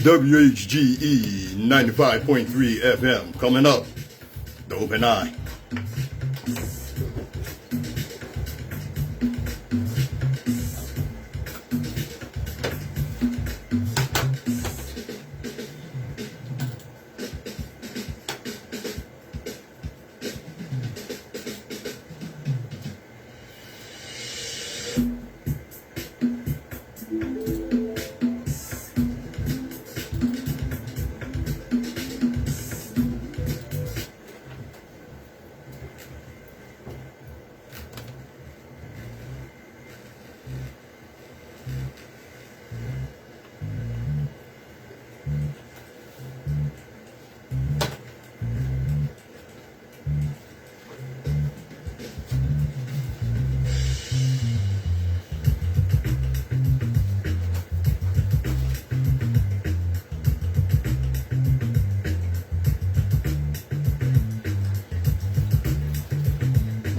WHGE 95.3 FM. Coming up, the Open Eye.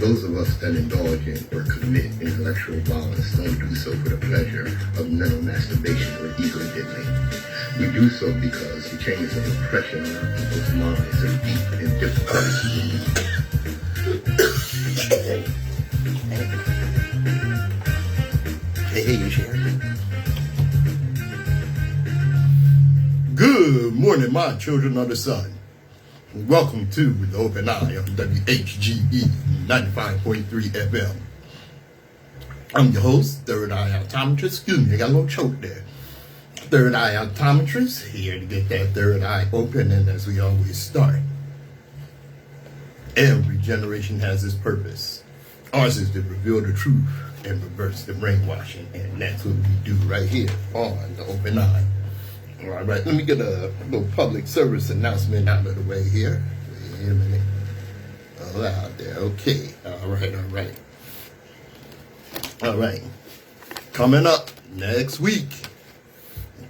Those of us that indulge in or commit intellectual violence don't do so for the pleasure of mental masturbation or ego diddling. We do so because the chains of oppression on our people's minds are deep and difficult to remove. Hey, you share. Good morning, my children of the sun. Welcome to the Open Eye on WHGE 95.3 FM. I'm your host, Third Eye Optometrist. Excuse me, I got a little choke there. Third Eye Optometrist, here to get that third eye open, and as we always start, every generation has its purpose. Ours is to reveal the truth and reverse the brainwashing, and that's what we do right here on the Open Eye. All right, let me get a little public service announcement out of the way here. Wait a minute. All out there. Okay. All right. Coming up next week,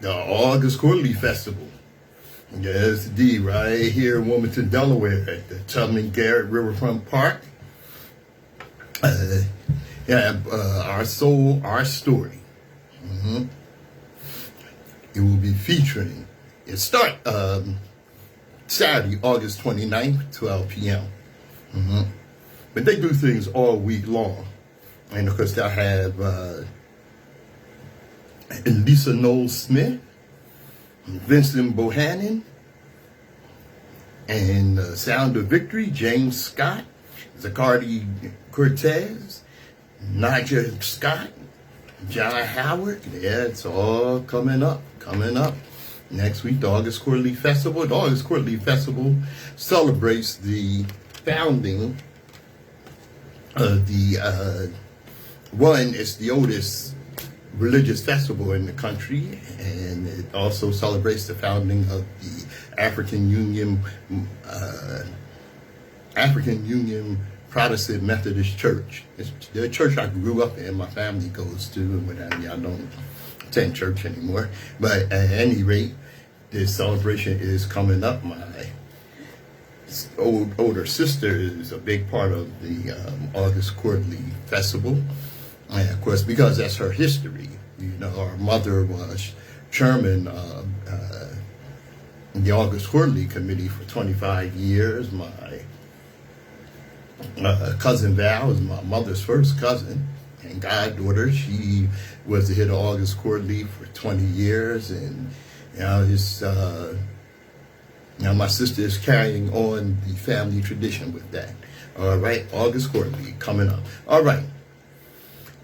the August Quarterly Festival. Yes, D, right here in Wilmington, Delaware, at the Tubman Garrett Riverfront Park. Our Soul, Our Story. It will be featuring, it start Saturday, August 29th, 12 p.m. But they do things all week long. And of course, they'll have Lisa Knowles-Smith, Vincent Bohannon, and Sound of Victory, James Scott, Zacardi Cortez, Naja Scott, John Howard. Yeah, it's all coming up next week. The August Quarterly Festival. The August Quarterly Festival celebrates the founding of the it's the oldest religious festival in the country, and it also celebrates the founding of the African Union Protestant Methodist Church. It's the church I grew up in, my family goes to, and whatever. I don't attend church anymore. But at any rate, this celebration is coming up. My older sister is a big part of the August Quarterly Festival. And of course, because that's her history. You know, our mother was chairman of the August Quarterly Committee for 25 years. My cousin Val is my mother's first cousin and goddaughter. She was the head of August Quarterly for 20 years, and my sister is carrying on the family tradition with that. All right, August Quarterly coming up. All right,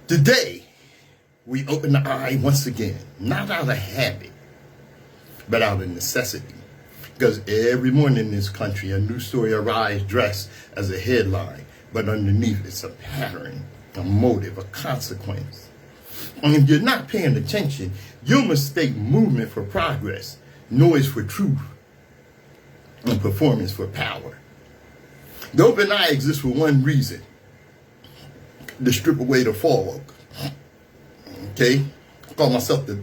today we open the eye once again, not out of habit, but out of necessity. Because every morning in this country, a new story arrives dressed as a headline, but underneath it's a pattern, a motive, a consequence. And if you're not paying attention, you'll mistake movement for progress, noise for truth, and performance for power. The Open Eye exists for one reason: to strip away the fog. Okay? I call myself the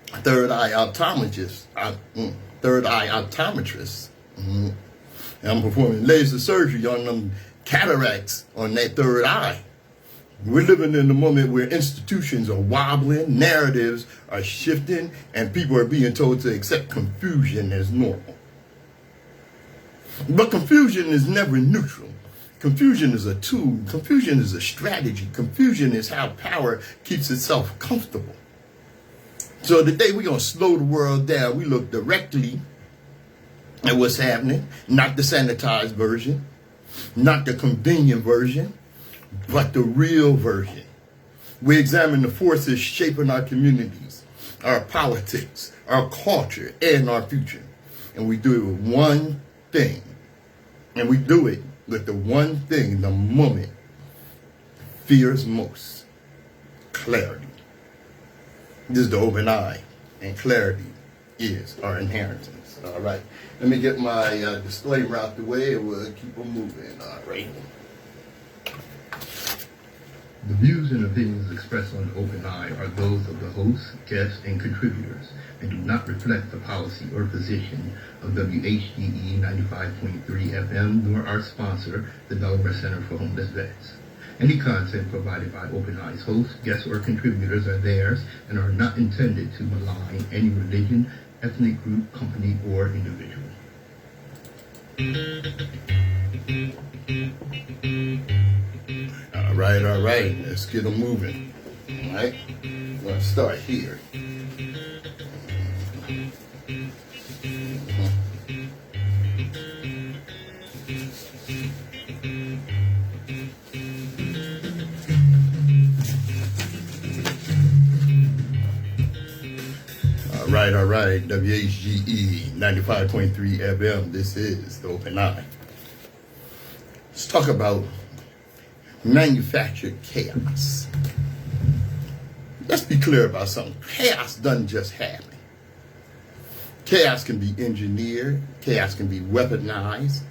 Third Eye Optometrist. And I'm performing laser surgery on them cataracts on that third eye. We're living in a moment where institutions are wobbling, narratives are shifting, and people are being told to accept confusion as normal. But confusion is never neutral. Confusion is a tool. Confusion is a strategy. Confusion is how power keeps itself comfortable. So today we're going to slow the world down. We look directly at what's happening, not the sanitized version, not the convenient version, but the real version. We examine the forces shaping our communities, our politics, our culture, and our future. And we do it with one thing. And we do it with the one thing the moment fears most: clarity. This is the open eye, and clarity is our inheritance. All right. Let me get my disclaimer out the way, and we'll keep on moving. All right. The views and opinions expressed on Open Eye are those of the hosts, guests, and contributors, and do not reflect the policy or position of WHGE 95.3 FM, nor our sponsor, the Delaware Center for Homeless Vets. Any content provided by Open Eye's hosts, guests, or contributors are theirs and are not intended to malign any religion, ethnic group, company, or individual. All right. Let's get them moving. All right. We're going to start here. All right. WHGE 95.3 FM. This is the Open Eye. Let's talk about manufactured chaos. Let's be clear about something. Chaos doesn't just happen. Chaos can be engineered. Chaos can be weaponized.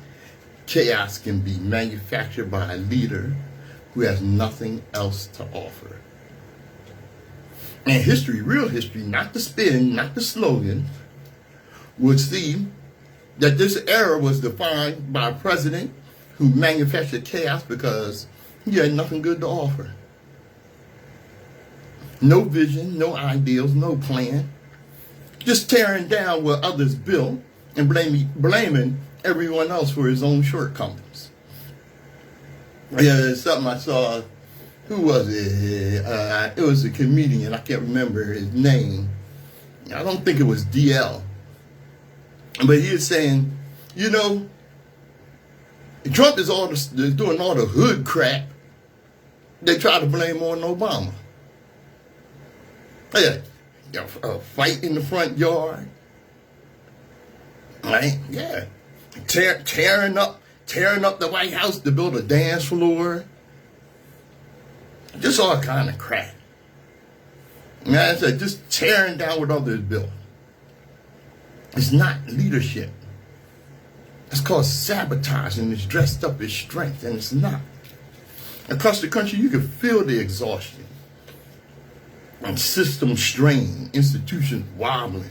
Chaos can be manufactured by a leader who has nothing else to offer. And history, real history, not the spin, not the slogan, would see that this era was defined by a president who manufactured chaos because he had nothing good to offer. No vision, no ideals, no plan. Just tearing down what others built and blaming everyone else for his own shortcomings. Yeah, something I saw. Who was it? It was a comedian. I can't remember his name. I don't think it was DL. But he was saying, you know, Trump is doing all the hood crap they try to blame on Obama. Yeah, a fight in the front yard, right? Yeah, tearing up the White House to build a dance floor. Just all kind of crap. And I said, just tearing down what others built. It's not leadership. It's called sabotage, and it's dressed up as strength, and it's not. Across the country, you can feel the exhaustion and system strain, institutions wobbling,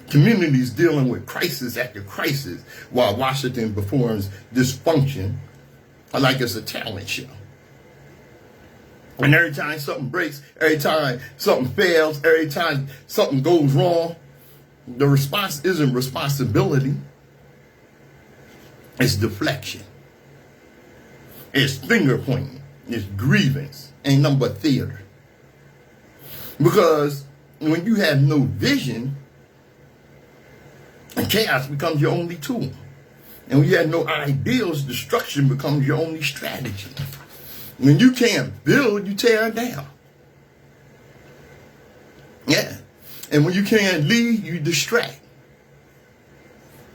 communities dealing with crisis after crisis, while Washington performs dysfunction like it's a talent show. And every time something breaks, every time something fails, every time something goes wrong, the response isn't responsibility. It's deflection. It's finger pointing. It's grievance. Ain't nothing but theater. Because when you have no vision, chaos becomes your only tool. And when you have no ideals, destruction becomes your only strategy. When you can't build, you tear down. Yeah. And when you can't lead, you distract.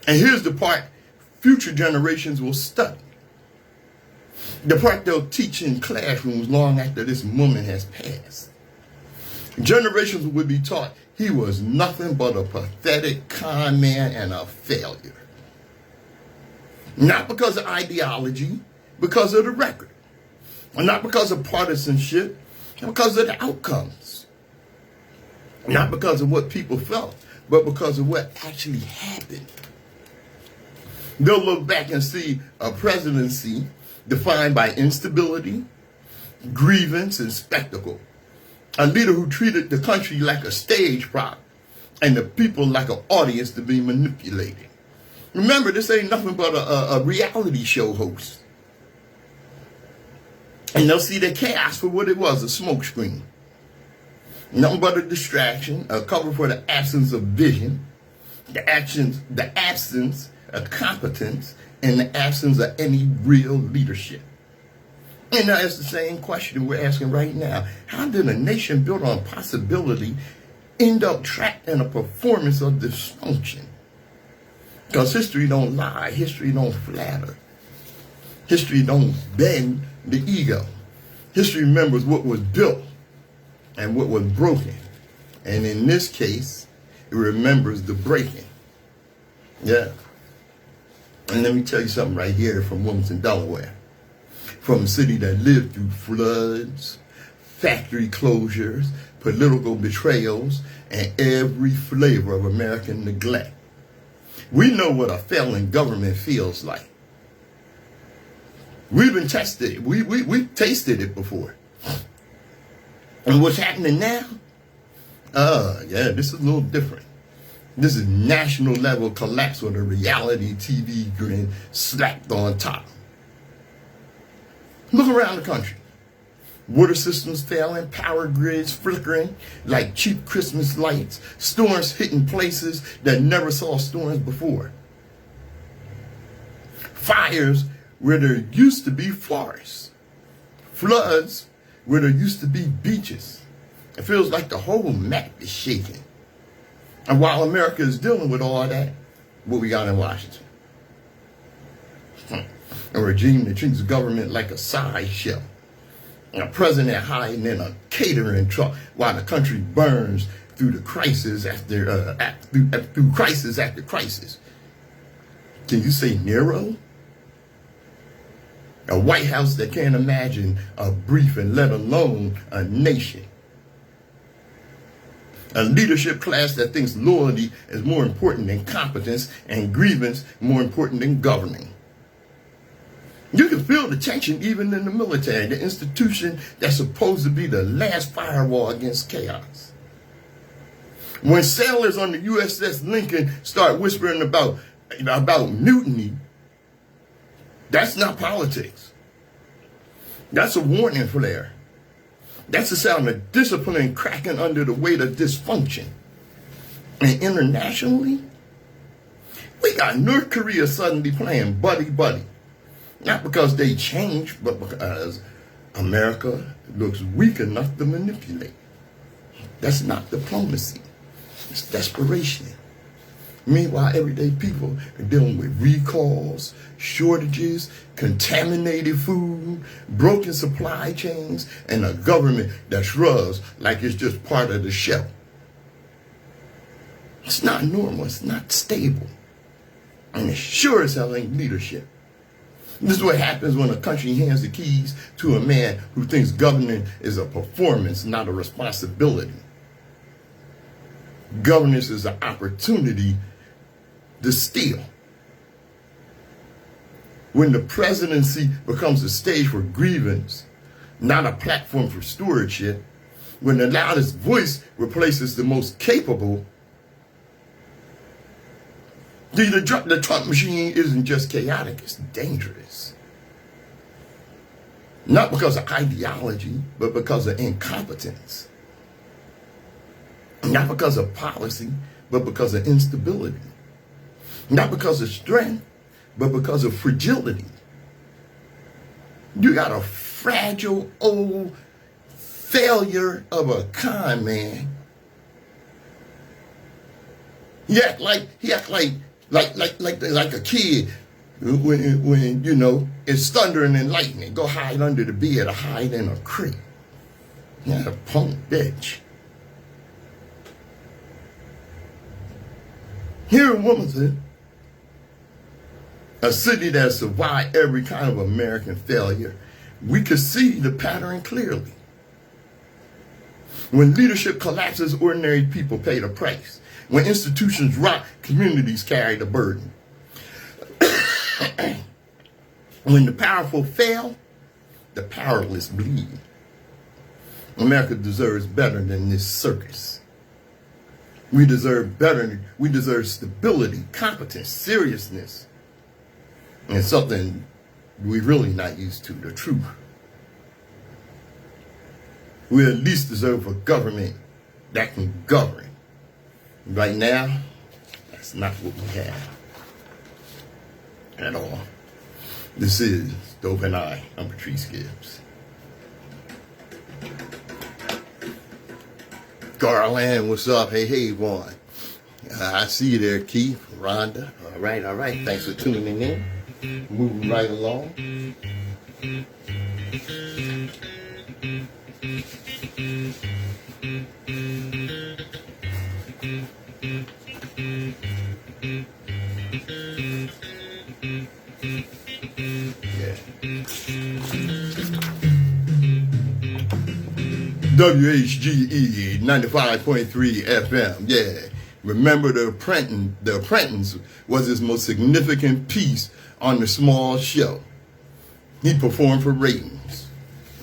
And here's the part future generations will study. The part they'll teach in classrooms long after this moment has passed. Generations will be taught he was nothing but a pathetic con man and a failure. Not because of ideology, because of the record. Not because of partisanship, because of the outcomes. Not because of what people felt, but because of what actually happened. They'll look back and see a presidency defined by instability, grievance, and spectacle. A leader who treated the country like a stage prop and the people like an audience to be manipulated. Remember, this ain't nothing but a reality show host. And they'll see the chaos for what it was, a smokescreen. Nothing but a distraction, a cover for the absence of vision, the absence of competence, and the absence of any real leadership. And now it's the same question we're asking right now. How did a nation built on possibility end up trapped in a performance of dysfunction? Because history don't lie, history don't flatter. History don't bend the ego. History remembers what was built and what was broken. And in this case, it remembers the breaking. Yeah. And let me tell you something right here from Wilmington, Delaware. From a city that lived through floods, factory closures, political betrayals, and every flavor of American neglect. We know what a failing government feels like. We've been tested. We've tasted it before. And what's happening now? Yeah, this is a little different. This is national level collapse with a reality TV grin slapped on top. Look around the country. Water systems failing, power grids flickering like cheap Christmas lights, storms hitting places that never saw storms before. Fires where there used to be forests. Floods where there used to be beaches. It feels like the whole map is shaking. And while America is dealing with all that, what we got in Washington? A regime that treats government like a sideshow. A president hiding in a catering truck while the country burns through the crisis through crisis after crisis. Can you say Nero? A White House that can't imagine a brief and let alone a nation. A leadership class that thinks loyalty is more important than competence and grievance more important than governing. You can feel the tension even in the military, the institution that's supposed to be the last firewall against chaos. When sailors on the USS Lincoln start whispering about mutiny, that's not politics. That's a warning flare. That's the sound of discipline cracking under the weight of dysfunction. And internationally, we got North Korea suddenly playing buddy-buddy. Not because they changed, but because America looks weak enough to manipulate. That's not diplomacy. It's desperation. Meanwhile, everyday people are dealing with recalls, shortages, contaminated food, broken supply chains, and a government that shrugs like it's just part of the show. It's not normal. It's not stable. And it sure as hell ain't leadership. This is what happens when a country hands the keys to a man who thinks governing is a performance, not a responsibility. Governance is an opportunity to steal. When the presidency becomes a stage for grievance, not a platform for stewardship, when the loudest voice replaces the most capable, the Trump machine isn't just chaotic, it's dangerous. Not because of ideology, but because of incompetence. Not because of policy, but because of instability. Not because of strength, but because of fragility. You got a fragile old failure of a con man. He act like a kid when you know it's thundering and lightning. Go hide under the bed or hide in a crate. Yeah, punk bitch. Here in Wilmington, a city that survived every kind of American failure, we could see the pattern clearly. When leadership collapses, ordinary people pay the price. When institutions rot, communities carry the burden. When the powerful fail, the powerless bleed. America deserves better than this circus. We deserve better. We deserve stability, competence, seriousness, and something we're really not used to, the truth. We at least deserve a government that can govern. Right now, that's not what we have at all. This is The Open Eye. I'm Patrice Gibbs. Garland, what's up? Hey, Vaughn. I see you there, Keith, Rhonda. All right. Thanks for tuning in. Moving right along. WHGE 95.3 FM. Yeah. Remember, The Apprentice was his most significant piece on the small show. He performed for ratings.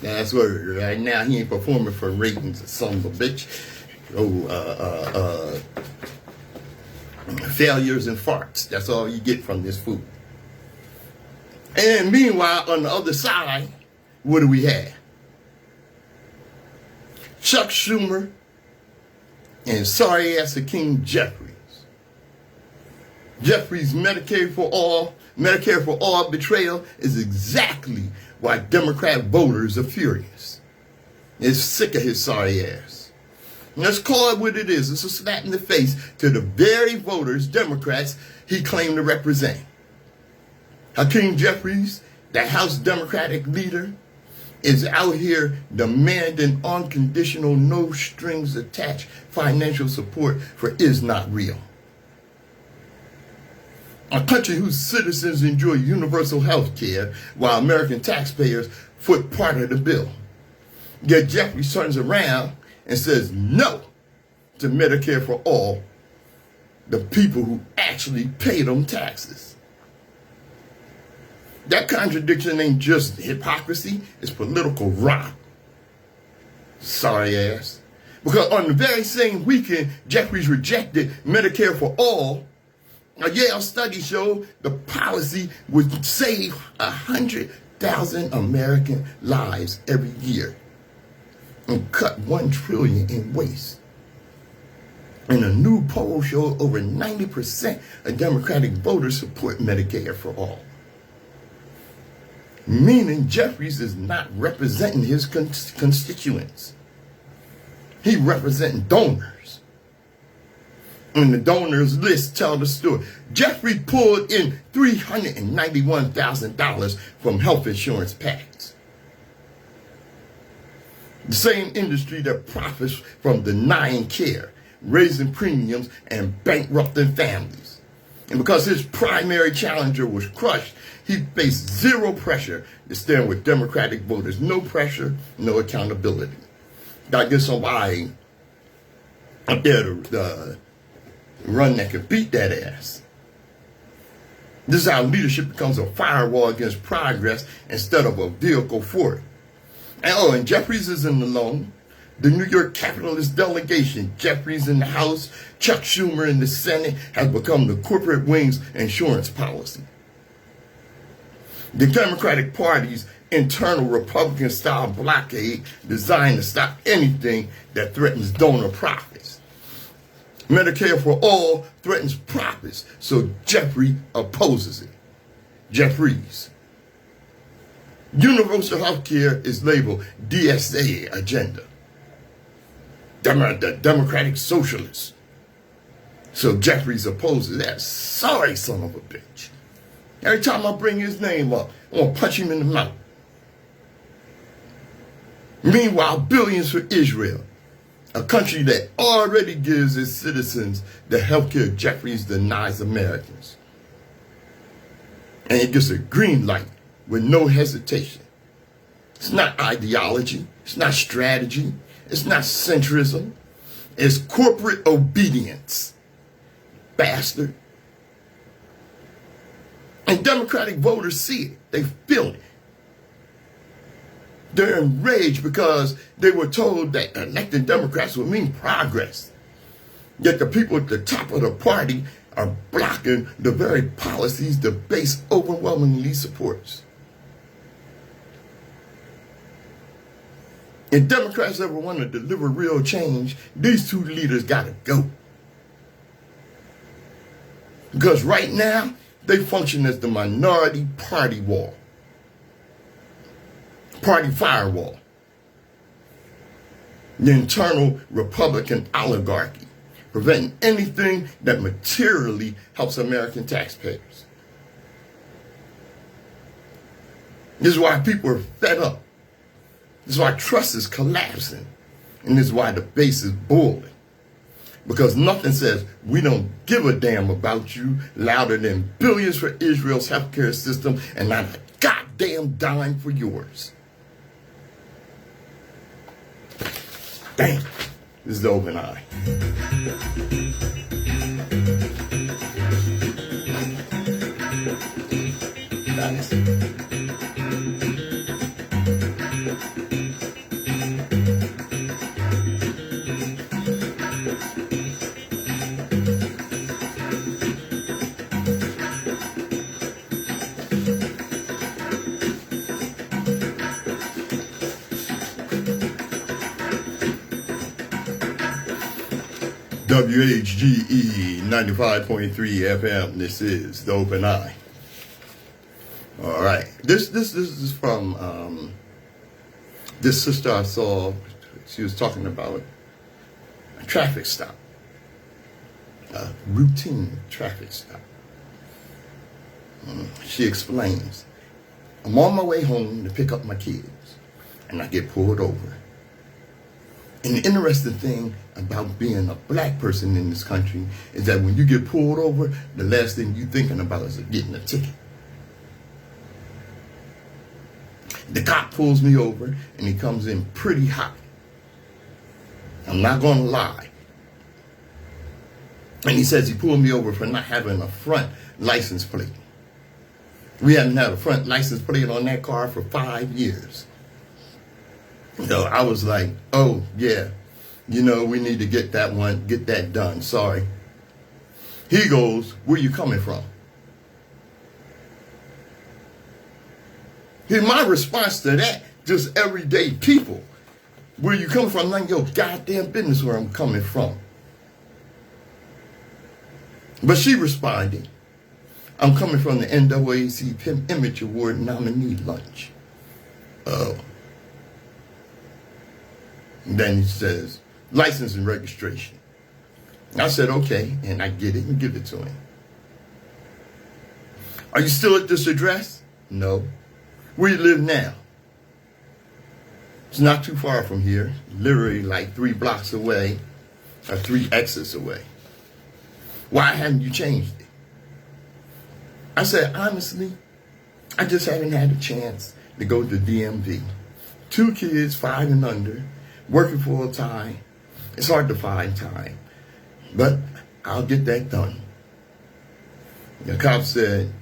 That's what right now he ain't performing for ratings, son of a bitch. Failures and farts. That's all you get from this food. And meanwhile, on the other side, what do we have? Chuck Schumer and sorry ass of King Jeffries. Jeffries' Medicare for All betrayal is exactly why Democrat voters are furious. They're sick of his sorry ass. And let's call it what it is. It's a slap in the face to the very voters, Democrats, he claimed to represent. Hakeem Jeffries, the House Democratic leader, is out here demanding unconditional, no strings attached financial support for is not real. A country whose citizens enjoy universal health care while American taxpayers foot part of the bill. Yet Jeffries turns around and says no to Medicare for all, the people who actually pay them taxes. That contradiction ain't just hypocrisy, it's political rot. Sorry ass. Because on the very same weekend Jeffries rejected Medicare for all, a Yale study showed the policy would save 100,000 American lives every year and cut $1 trillion in waste. And a new poll showed over 90% of Democratic voters support Medicare for all. Meaning Jeffries is not representing his constituents. He representing donors. And the donors list tell the story. Jeffries pulled in $391,000 from health insurance packs. The same industry that profits from denying care, raising premiums, and bankrupting families. And because his primary challenger was crushed, he faced zero pressure to stand with Democratic voters. No pressure, no accountability. Gotta get somebody up there to run that can beat that ass. This is how leadership becomes a firewall against progress instead of a vehicle for it. And Jeffries isn't alone. The New York capitalist delegation, Jeffries in the House, Chuck Schumer in the Senate, has become the corporate wing's insurance policy. The Democratic Party's internal Republican-style blockade designed to stop anything that threatens donor profits. Medicare for all threatens profits, so Jeffries opposes it. Jeffries. Universal health care is labeled DSA agenda. The Democratic Socialists. So Jeffries opposes that. Sorry, son of a bitch. Every time I bring his name up, I'm going to punch him in the mouth. Meanwhile, billions for Israel, a country that already gives its citizens the health care Jeffries denies Americans. And it gets a green light with no hesitation. It's not ideology. It's not strategy. It's not centrism. It's corporate obedience. Bastard. And Democratic voters see it. They feel it. They're enraged because they were told that electing Democrats would mean progress. Yet the people at the top of the party are blocking the very policies the base overwhelmingly supports. If Democrats ever want to deliver real change, these two leaders got to go. Because right now, they function as the minority party wall. Party firewall. The internal Republican oligarchy, preventing anything that materially helps American taxpayers. This is why people are fed up. This is why trust is collapsing. And this is why the base is boiling. Because nothing says, we don't give a damn about you louder than billions for Israel's healthcare system and not a goddamn dime for yours. Damn. This is the open eye. Nice. WHGE 95.3 FM. This is the Open Eye. All right. This is from this sister I saw. She was talking about a traffic stop, a routine traffic stop. She explains, I'm on my way home to pick up my kids, and I get pulled over. And the interesting thing about being a black person in this country is that when you get pulled over, the last thing you're thinking about is getting a ticket. The cop pulls me over, and he comes in pretty hot. I'm not going to lie. And he says he pulled me over for not having a front license plate. We haven't had a front license plate on that car for 5 years. So I was like, oh, yeah, we need to get that done. Sorry. He goes, where you coming from? Here's my response to that, just everyday people. Where you coming from? Like, your goddamn business where I'm coming from. But she responded, I'm coming from the NAACP Pimp Image Award nominee lunch. Oh. And then he says, license and registration. I said, okay, and I get it and give it to him. Are you still at this address? No. Where you live now? It's not too far from here, literally like 3 blocks away, or 3 exits away. Why haven't you changed it? I said, honestly, I just haven't had a chance to go to DMV. 2 kids, 5 and under, working full time. It's hard to find time, but I'll get that done. The cop said,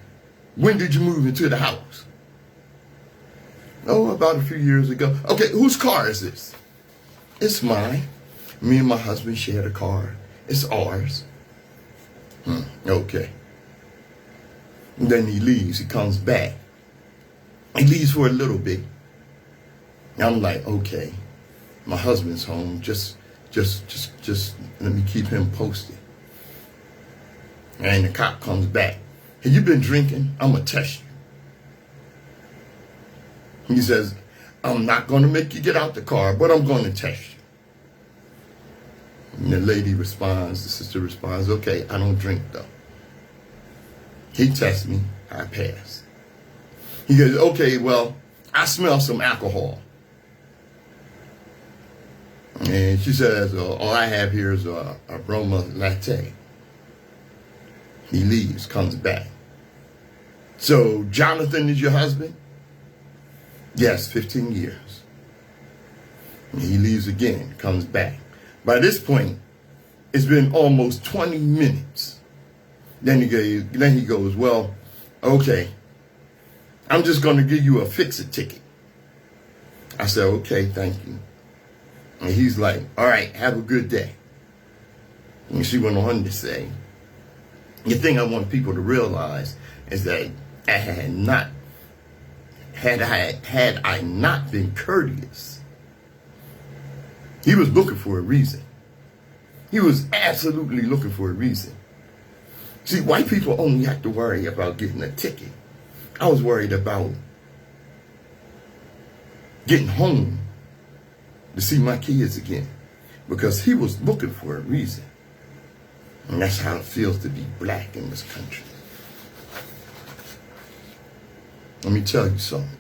when did you move into the house? Oh, about a few years ago. Okay, whose car is this? It's mine. Me and my husband share the car. It's ours. Okay. And then he leaves. He comes back. He leaves for a little bit. I'm like, okay. My husband's home. Just let me keep him posted. And the cop comes back. Have you been drinking? I'm going to test you. He says, I'm not going to make you get out the car, but I'm going to test you. And the lady responds, the sister responds, okay, I don't drink though. He tests me, I pass. He goes, okay, well, I smell some alcohol. And she says, all I have here is a aroma latte. He leaves, comes back. So Jonathan is your husband? Yes, 15 years. And he leaves again, comes back. By this point, it's been almost 20 minutes. Then he goes, well, okay, I'm just going to give you a fix-it ticket. I said, okay, thank you. And he's like, all right, have a good day. And she went on to say, the thing I want people to realize is that had I not been courteous, he was looking for a reason. He was absolutely looking for a reason. See, white people only have to worry about getting a ticket. I was worried about getting home to see my kids again, because he was looking for a reason. And that's how it feels to be black in this country. Let me tell you something.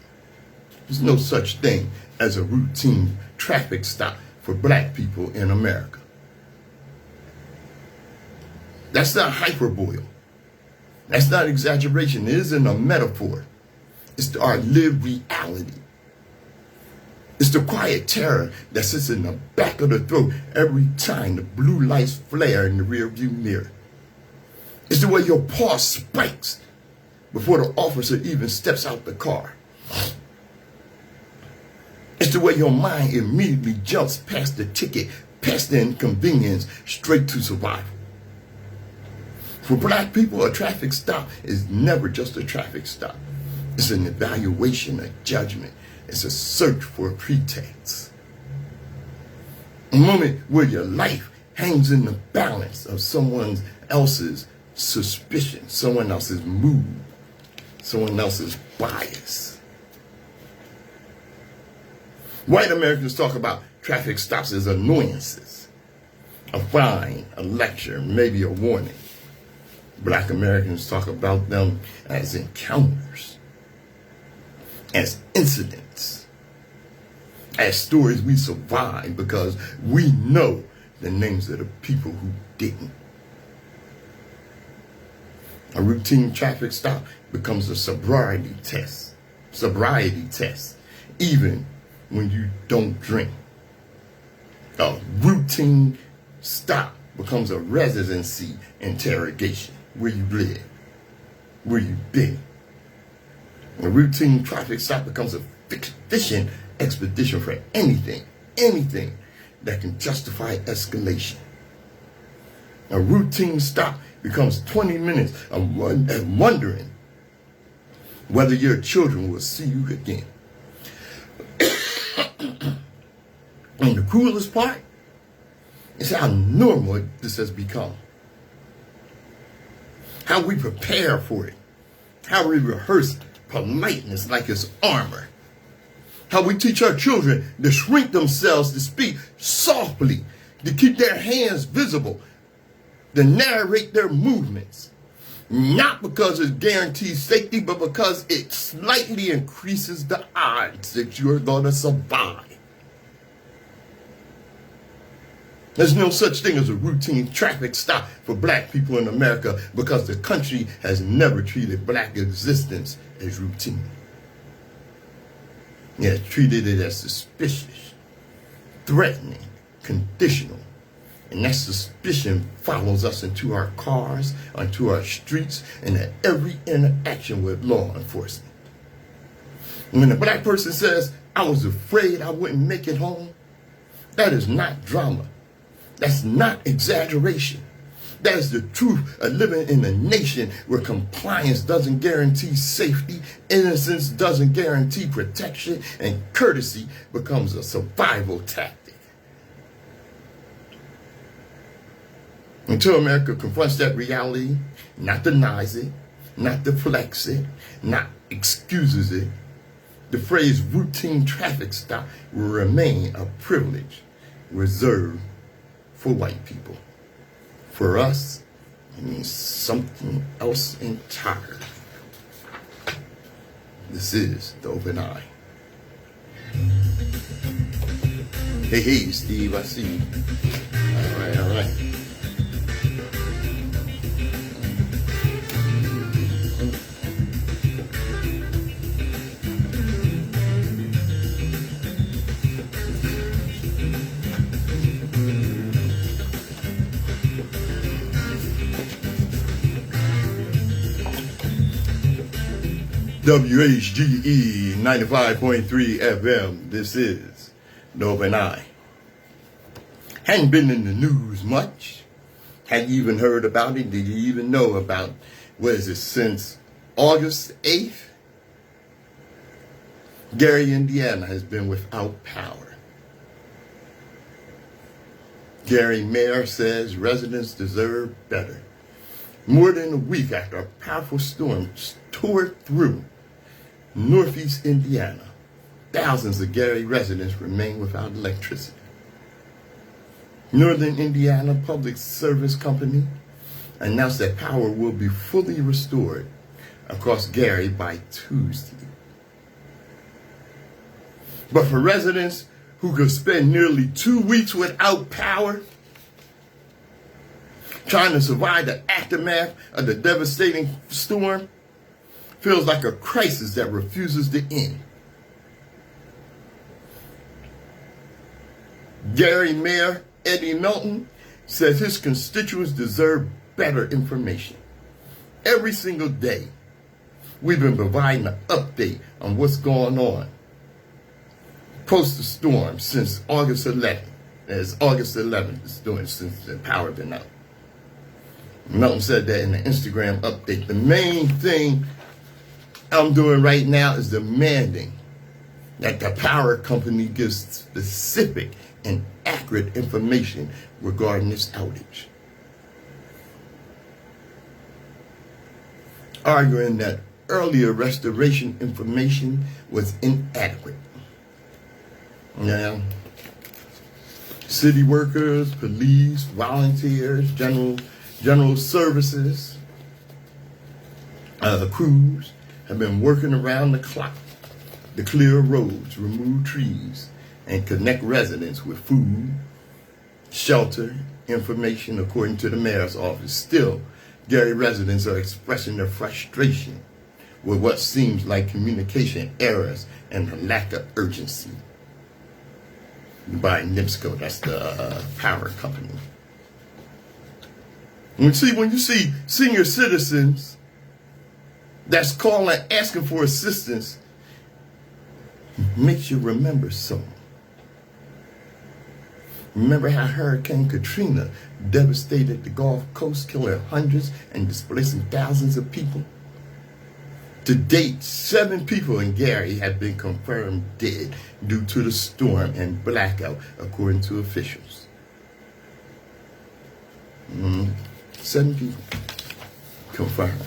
There's no such thing as a routine traffic stop for black people in America. That's not hyperbole. That's not exaggeration. It isn't a metaphor. It's our lived reality. It's the quiet terror that sits in the back of the throat every time the blue lights flare in the rearview mirror. It's the way your pulse spikes before the officer even steps out the car. It's the way your mind immediately jumps past the ticket, past the inconvenience, straight to survival. For black people, a traffic stop is never just a traffic stop. It's an evaluation, a judgment. It's a search for a pretext. A moment where your life hangs in the balance of someone else's suspicion, someone else's mood, someone else's bias. White Americans talk about traffic stops as annoyances, a fine, a lecture, maybe a warning. Black Americans talk about them as encounters, as incidents, as stories we survived because we know the names of the people who didn't. A routine traffic stop becomes a sobriety test, even when you don't drink. A routine stop becomes a residency interrogation. Where you live, where you been. A routine traffic stop becomes a fishing expedition for anything that can justify escalation. A routine stop becomes 20 minutes of wondering whether your children will see you again. And the cruelest part is how normal this has become. How we prepare for it. How we rehearse politeness like it's armor. How we teach our children to shrink themselves, to speak softly, to keep their hands visible, to narrate their movements. Not because it guarantees safety, but because it slightly increases the odds that you're going to survive. There's no such thing as a routine traffic stop for black people in America because the country has never treated black existence as routine. It has treated it as suspicious, threatening, conditional. And that suspicion follows us into our cars, onto our streets, and at every interaction with law enforcement. When a black person says, I was afraid I wouldn't make it home, that is not drama. That's not exaggeration. That is the truth of living in a nation where compliance doesn't guarantee safety, innocence doesn't guarantee protection, and courtesy becomes a survival tactic. Until America confronts that reality, not denies it, not deflects it, not excuses it, the phrase routine traffic stop will remain a privilege reserved for white people. For us, it means something else entirely. This is The Open Eye. Hey, Steve, I see you. All right. WHGE 95.3 FM. This is The Open Eye. Hadn't been in the news much. Hadn't even heard about it. Did you even know about, since August 8th? Gary, Indiana has been without power. Gary mayor says residents deserve better. More than a week after a powerful storm tore through northeast Indiana, thousands of Gary residents remain without electricity. Northern Indiana Public Service Company announced that power will be fully restored across Gary by Tuesday. But for residents who could spend nearly 2 weeks without power, trying to survive the aftermath of the devastating storm feels like a crisis that refuses to end. Gary Mayor Eddie Melton says his constituents deserve better information. Every single day, we've been providing an update on what's going on post the storm since August 11th. As August 11th is doing since the power been out. Melton said that in the Instagram update. The main thing I'm doing right now is demanding that the power company gives specific and accurate information regarding this outage. Arguing that earlier restoration information was inadequate. Now, city workers, police, volunteers, general services, crews have been working around the clock to clear roads, remove trees, and connect residents with food, shelter, information, according to the mayor's office. Still, Gary residents are expressing their frustration with what seems like communication errors and a lack of urgency by NIPSCO, that's the power company. When you see senior citizens that's calling, asking for assistance, makes you remember something. Remember how Hurricane Katrina devastated the Gulf Coast, killing hundreds and displacing thousands of people? To date, 7 people in Gary have been confirmed dead due to the storm and blackout, according to officials. 7 people confirmed.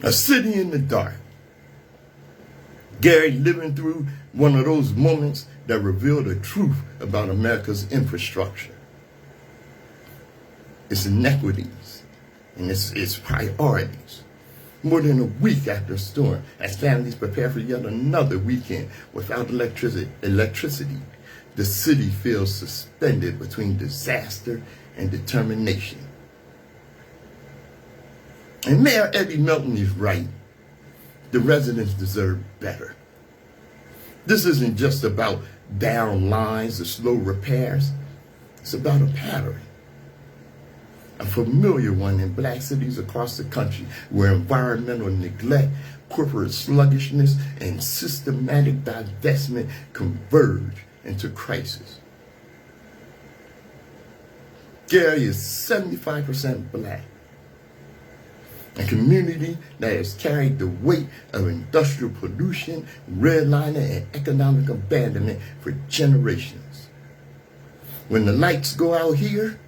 A city in the dark. Gary living through one of those moments that reveal the truth about America's infrastructure, its inequities, and its priorities. More than a week after a storm, as families prepare for yet another weekend without electricity, the city feels suspended between disaster and determination. And Mayor Eddie Melton is right. The residents deserve better. This isn't just about down lines or slow repairs. It's about a pattern. A familiar one in black cities across the country where environmental neglect, corporate sluggishness, and systematic divestment converge into crisis. Gary is 75% black. A community that has carried the weight of industrial pollution, redlining, and economic abandonment for generations. When the lights go out here,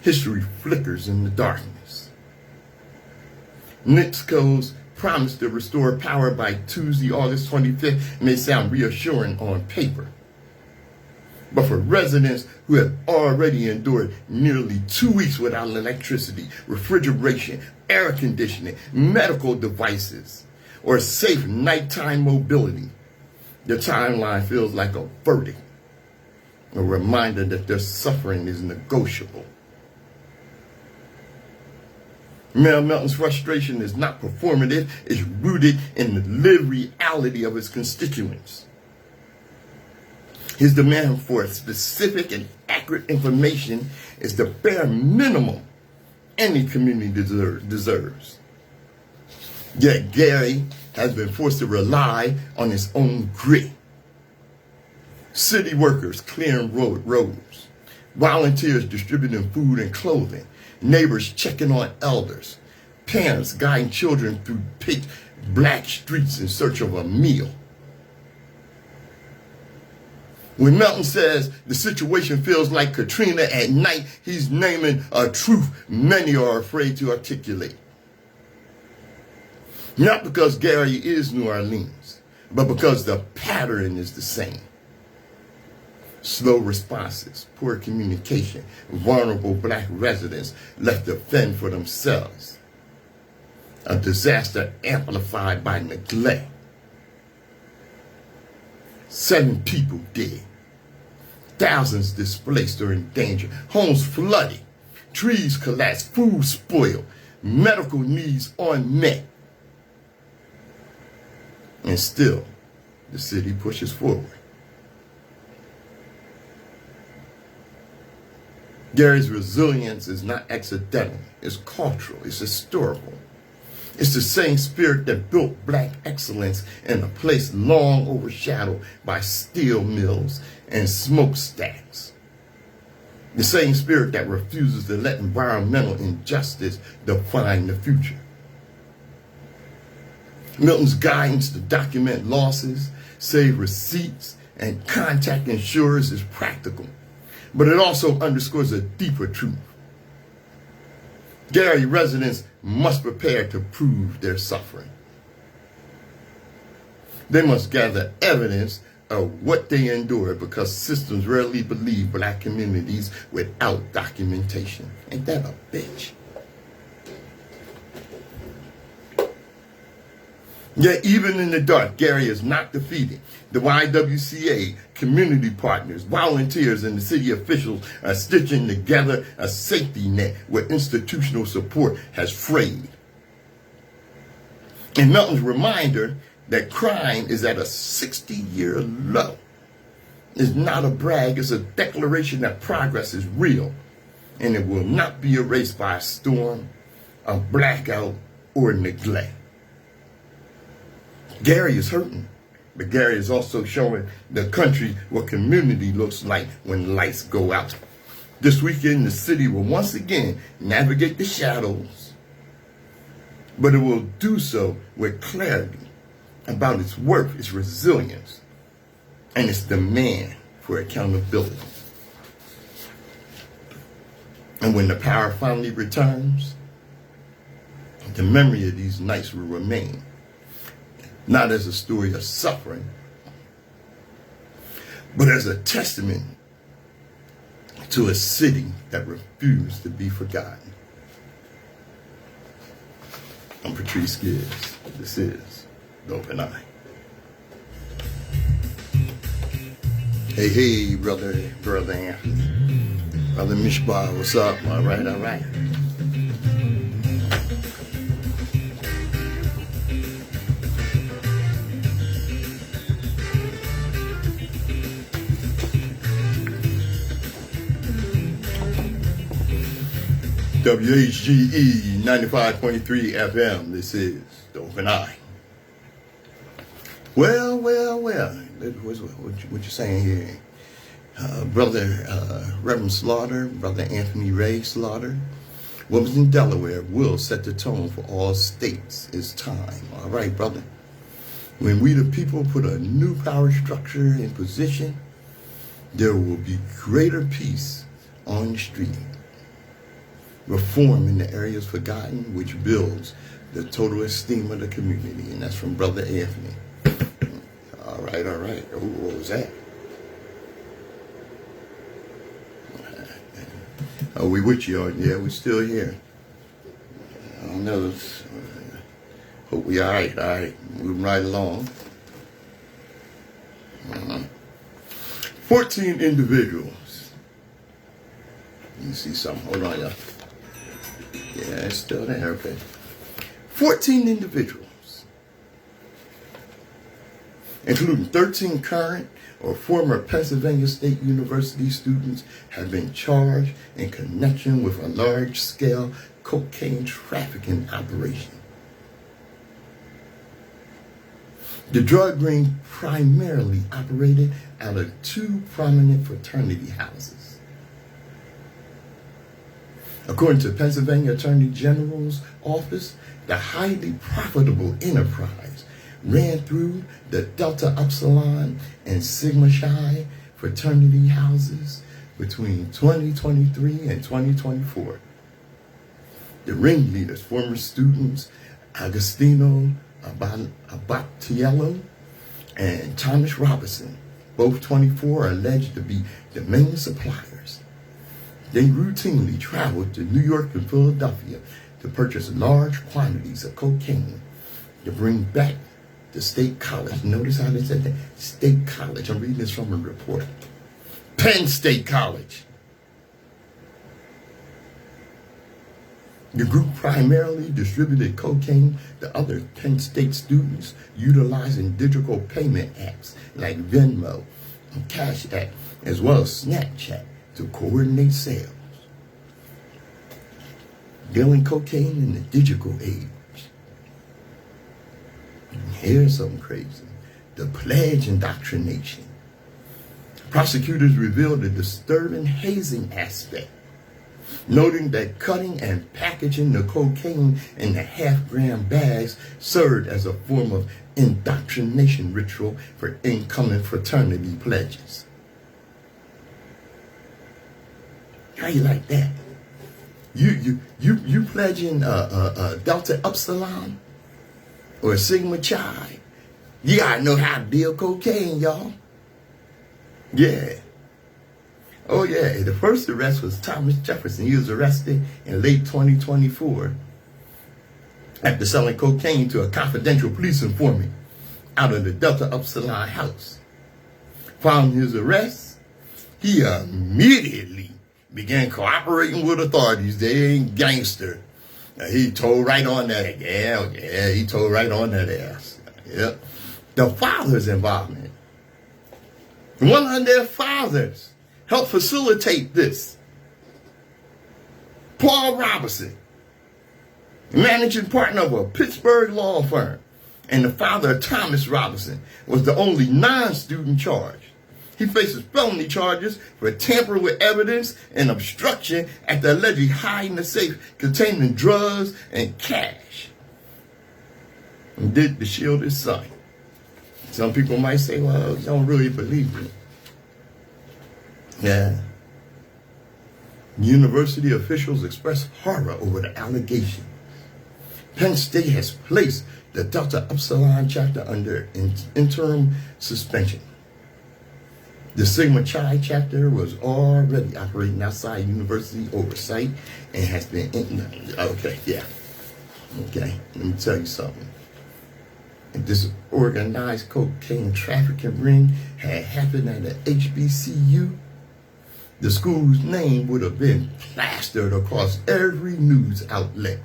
history flickers in the darkness. NIPSCO's promise to restore power by Tuesday, August 25th may sound reassuring on paper. But for residents who have already endured nearly 2 weeks without electricity, refrigeration, air conditioning, medical devices, or safe nighttime mobility, the timeline feels like a verdict, a reminder that their suffering is negotiable. Mayor Melton's frustration is not performative, it's rooted in the lived reality of his constituents. His demand for specific and accurate information is the bare minimum any community deserves. Yet Gary has been forced to rely on his own grit. City workers clearing roads, volunteers distributing food and clothing, neighbors checking on elders, parents guiding children through pitch black streets in search of a meal. When Melton says the situation feels like Katrina at night, he's naming a truth many are afraid to articulate. Not because Gary is New Orleans, but because the pattern is the same. Slow responses, poor communication, vulnerable black residents left to fend for themselves. A disaster amplified by neglect. 7 people dead. Thousands displaced or in danger. Homes flooded. Trees collapsed. Food spoiled. Medical needs unmet. And still, the city pushes forward. Gary's resilience is not accidental. It's cultural. It's historical. It's the same spirit that built black excellence in a place long overshadowed by steel mills and smokestacks. The same spirit that refuses to let environmental injustice define the future. Milton's guidance to document losses, save receipts, and contact insurers is practical, but it also underscores a deeper truth. Gary residents must prepare to prove their suffering. They must gather evidence of what they endured because systems rarely believe black communities without documentation. Ain't that a bitch? Yet even in the dark, Gary is not defeated. The YWCA, community partners, volunteers, and the city officials are stitching together a safety net where institutional support has frayed. And Melton's reminder that crime is at a 60-year low is not a brag, it's a declaration that progress is real and it will not be erased by a storm, a blackout, or neglect. Gary is hurting, but Gary is also showing the country what community looks like when lights go out. This weekend, the city will once again navigate the shadows, but it will do so with clarity about its worth, its resilience, and its demand for accountability. And when the power finally returns, the memory of these nights will remain. Not as a story of suffering, but as a testament to a city that refused to be forgotten. I'm Patrice Gibbs. This is The Open Eye. Hey, brother Anthony. Brother Mishbar, what's up? All right. WHGE 95.3 FM. This is The Open Eye. Well. What you saying here? Brother Reverend Slaughter, Brother Anthony Ray Slaughter. What was in Delaware will set the tone for all states. It's time. All right, brother. When we the people put a new power structure in position, there will be greater peace on the street. Reform in the areas forgotten, which builds the total esteem of the community. And that's from Brother Anthony. All right. Oh, what was that? Are we with you? Yeah, we're still here. I don't know. Hope we all right. Moving right along. 14 individuals. You see something? Hold on, y'all. Yeah, it's still there, okay. 14 individuals, including 13 current or former Pennsylvania State University students, have been charged in connection with a large-scale cocaine trafficking operation. The drug ring primarily operated out of two prominent fraternity houses. According to Pennsylvania Attorney General's office, the highly profitable enterprise ran through the Delta Upsilon and Sigma Chi fraternity houses between 2023 and 2024. The ringleaders, former students Agostino Abatiello and Thomas Robinson, both 24, are alleged to be the main suppliers. They routinely traveled to New York and Philadelphia to purchase large quantities of cocaine to bring back to State College. Notice how they said that? State College. I'm reading this from a report. Penn State College. The group primarily distributed cocaine to other Penn State students utilizing digital payment apps like Venmo and Cash App, as well as Snapchat, to coordinate sales. Dealing cocaine in the digital age. And here's something crazy. The pledge indoctrination. Prosecutors revealed a disturbing hazing aspect, noting that cutting and packaging the cocaine in the half-gram bags served as a form of indoctrination ritual for incoming fraternity pledges. How you like that? You pledging Delta Upsilon or Sigma Chi? You gotta know how to deal cocaine, y'all. Yeah. Oh yeah, the first arrest was Thomas Jefferson. He was arrested in late 2024 after selling cocaine to a confidential police informant out of the Delta Upsilon house. Following his arrest, he immediately began cooperating with authorities. They ain't gangster. He told right on that. Yeah, he told right on that ass. Yep. The father's involvement. One of their fathers helped facilitate this. Paul Robinson, managing partner of a Pittsburgh law firm, and the father of Thomas Robinson, was the only non-student charged. He faces felony charges for tampering with evidence and obstruction after allegedly hiding a safe containing drugs and cash, and did to shield his son. Some people might say, well, you don't really believe me. Yeah. University officials expressed horror over the allegation. Penn State has placed the Delta Upsilon chapter under interim suspension. The Sigma Chi chapter was already operating outside university oversight and has been, okay, let me tell you something. If this organized cocaine trafficking ring had happened at an HBCU, the school's name would have been plastered across every news outlet,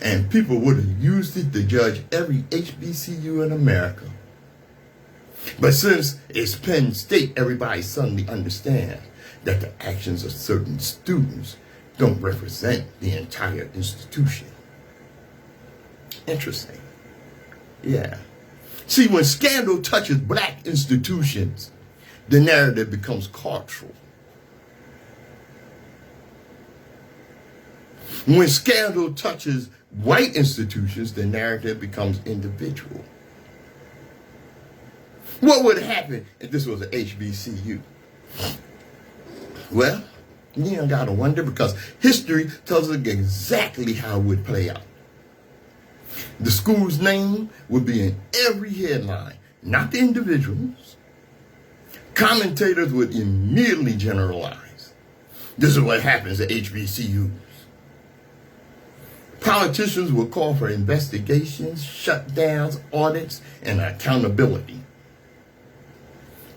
and people would have used it to judge every HBCU in America. But since it's Penn State, everybody suddenly understands that the actions of certain students don't represent the entire institution. Interesting. Yeah. See, when scandal touches black institutions, the narrative becomes cultural. When scandal touches white institutions, the narrative becomes individual. What would happen if this was an HBCU? Well, you don't gotta wonder, because history tells us exactly how it would play out. The school's name would be in every headline, not the individuals. Commentators would immediately generalize. This is what happens at HBCUs. Politicians would call for investigations, shutdowns, audits, and accountability.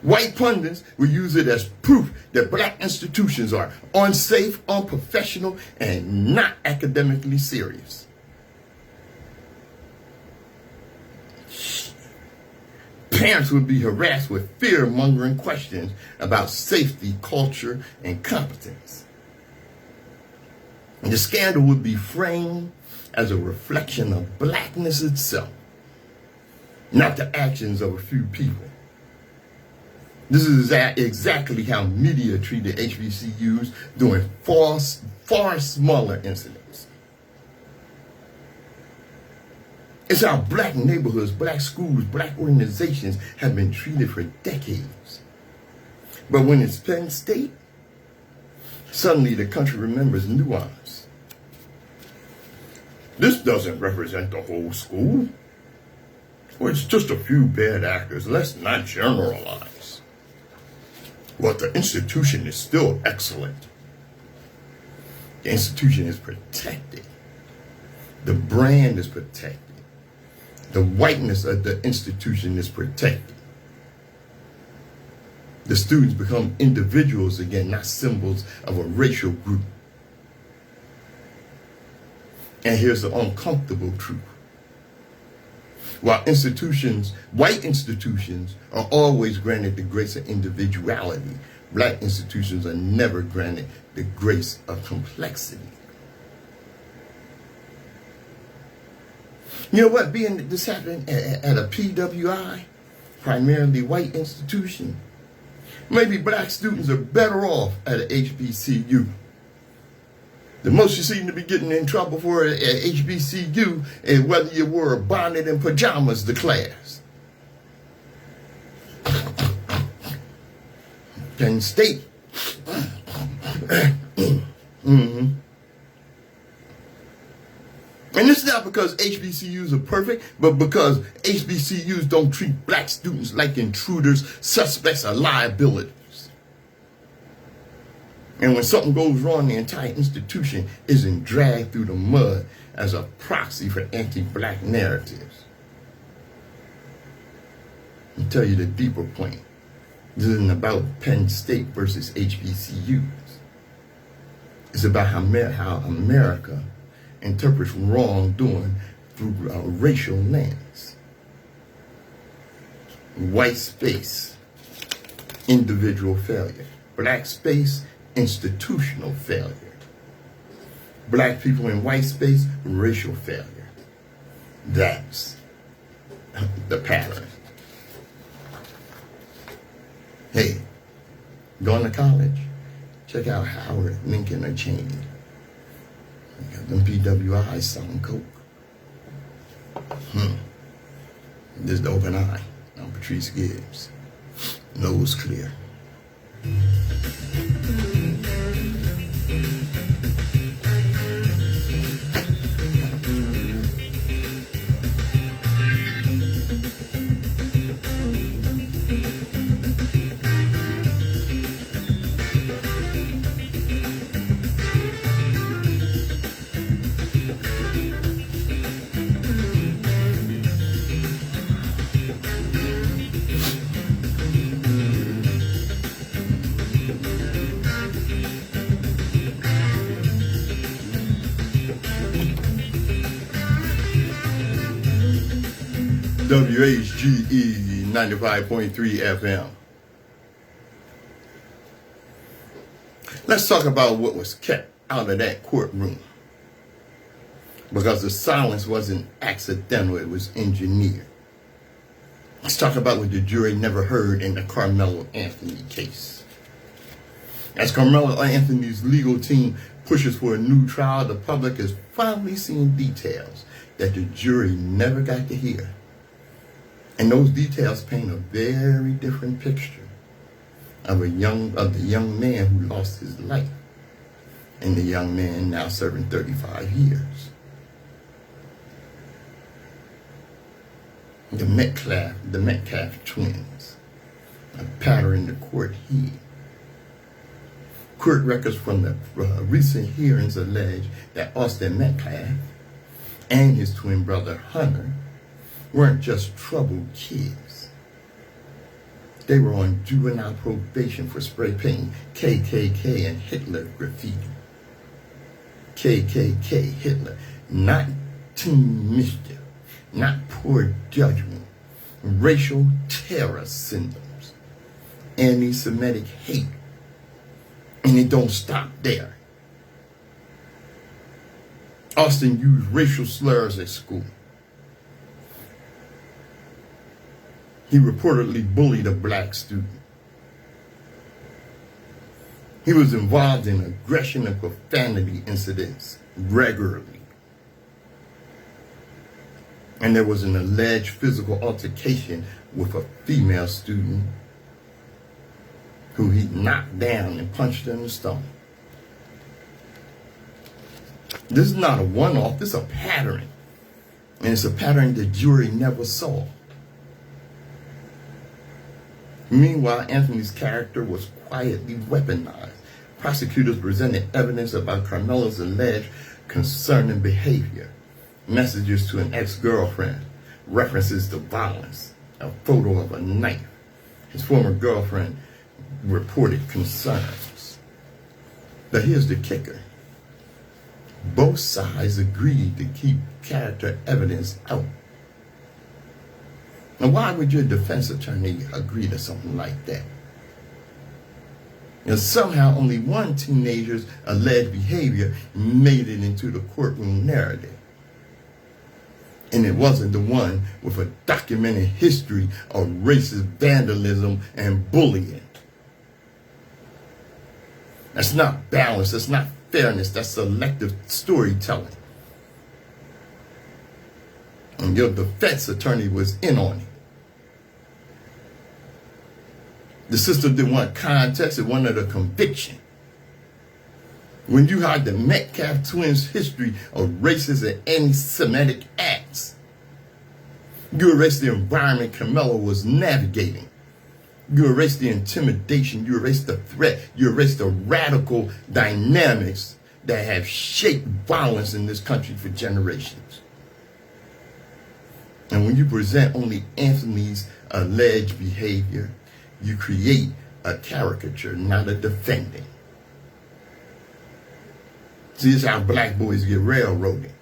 White pundits would use it as proof that black institutions are unsafe, unprofessional, and not academically serious. Parents would be harassed with fear-mongering questions about safety, culture, and competence. And the scandal would be framed as a reflection of blackness itself. not the actions of a few people. This is exactly how media treated HBCUs during far smaller incidents. It's how black neighborhoods, black schools, black organizations have been treated for decades. But when it's Penn State, suddenly the country remembers nuance. This doesn't represent the whole school. Well, it's just a few bad actors. Let's not generalize. But the institution is still excellent. The institution is protected. The brand is protected. The whiteness of the institution is protected. The students become individuals again, not symbols of a racial group. And here's the uncomfortable truth. While white institutions are always granted the grace of individuality, black institutions are never granted the grace of complexity. You know what? This happened at a PWI, primarily white institution. Maybe black students are better off at an HBCU. The most you seem to be getting in trouble for at HBCU is whether you wore a bonnet and pajamas to class. Penn State. Mm-hmm. And it's not because HBCUs are perfect, but because HBCUs don't treat black students like intruders, suspects, or liabilities. And when something goes wrong, the entire institution isn't dragged through the mud as a proxy for anti-black narratives. I'll tell you the deeper point. This isn't about Penn State versus HBCUs. It's about how America interprets wrongdoing through a racial lens. White space, individual failure. Black space, institutional failure. Black people in white space, racial failure. That's the pattern. Hey, going to college? Check out Howard, Lincoln, or Cheney. You got them PWIs selling coke. This is the open eye. I'm Patrice Gibbs. Nose clear. WHGE 95.3 FM. Let's talk about what was kept out of that courtroom. Because the silence wasn't accidental, it was engineered. Let's talk about what the jury never heard in the Carmelo Anthony case. As Carmelo Anthony's legal team pushes for a new trial, the public is finally seeing details that the jury never got to hear. And those details paint a very different picture of the young man who lost his life, and the young man now serving 35 years. The Metcalf twins, a pattern the court hid. Court records from the recent hearings allege that Austin Metcalf and his twin brother Hunter weren't just troubled kids. They were on juvenile probation for spray painting KKK and Hitler graffiti. KKK, Hitler, not teen mischief, not poor judgment, racial terror symptoms, anti-Semitic hate. And it don't stop there. Austin used racial slurs at school. He reportedly bullied a black student. He was involved in aggression and profanity incidents regularly. And there was an alleged physical altercation with a female student who he knocked down and punched in the stomach. This is not a one-off, this is a pattern. And it's a pattern the jury never saw. Meanwhile, Anthony's character was quietly weaponized. Prosecutors presented evidence about Carmelo's alleged concerning behavior, messages to an ex-girlfriend, references to violence, a photo of a knife. His former girlfriend reported concerns. But here's the kicker. Both sides agreed to keep character evidence out. Now, why would your defense attorney agree to something like that? And somehow only one teenager's alleged behavior made it into the courtroom narrative. And it wasn't the one with a documented history of racist vandalism and bullying. That's not balance, that's not fairness, that's selective storytelling. And your defense attorney was in on it. The system didn't want context, it wanted a conviction. When you hide the Metcalf twins' history of racist and anti-Semitic acts, you erase the environment Carmelo was navigating. You erase the intimidation, you erase the threat, you erase the radical dynamics that have shaped violence in this country for generations. And when you present only Anthony's alleged behavior, you create a caricature, not a defending. See, this is how black boys get railroaded.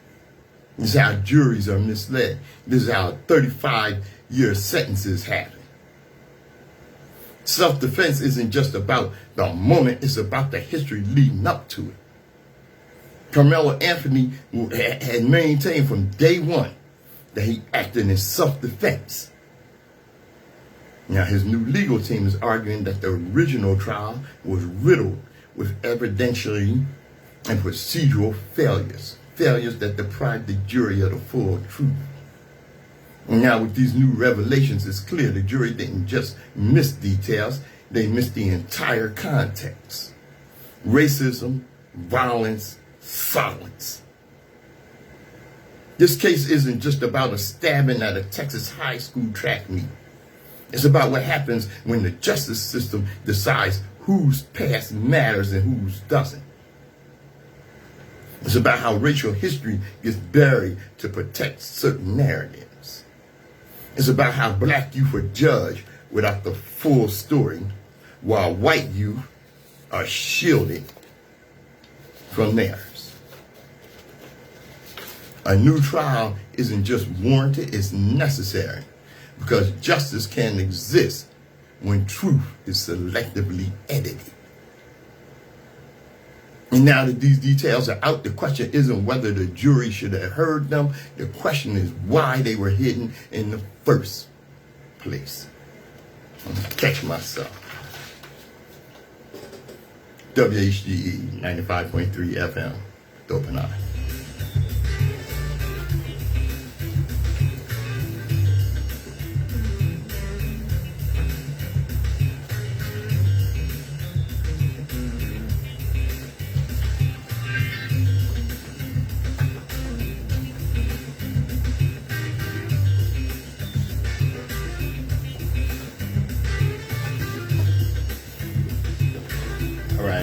This is how juries are misled. This is how 35-year sentences happen. Self-defense isn't just about the moment, it's about the history leading up to it. Carmelo Anthony had maintained from day one that he acted in self-defense. Now, his new legal team is arguing that the original trial was riddled with evidentiary and procedural failures that deprived the jury of the full truth. And now with these new revelations, it's clear the jury didn't just miss details, they missed the entire context. Racism, violence, silence. This case isn't just about a stabbing at a Texas high school track meet. It's about what happens when the justice system decides whose past matters and whose doesn't. It's about how racial history gets buried to protect certain narratives. It's about how black youth are judged without the full story, while white youth are shielded from theirs. A new trial isn't just warranted, it's necessary. Because justice can exist when truth is selectively edited. And now that these details are out, the question isn't whether the jury should have heard them. The question is why they were hidden in the first place. I'm gonna catch myself. WHGE 95.3 FM, Dope and I.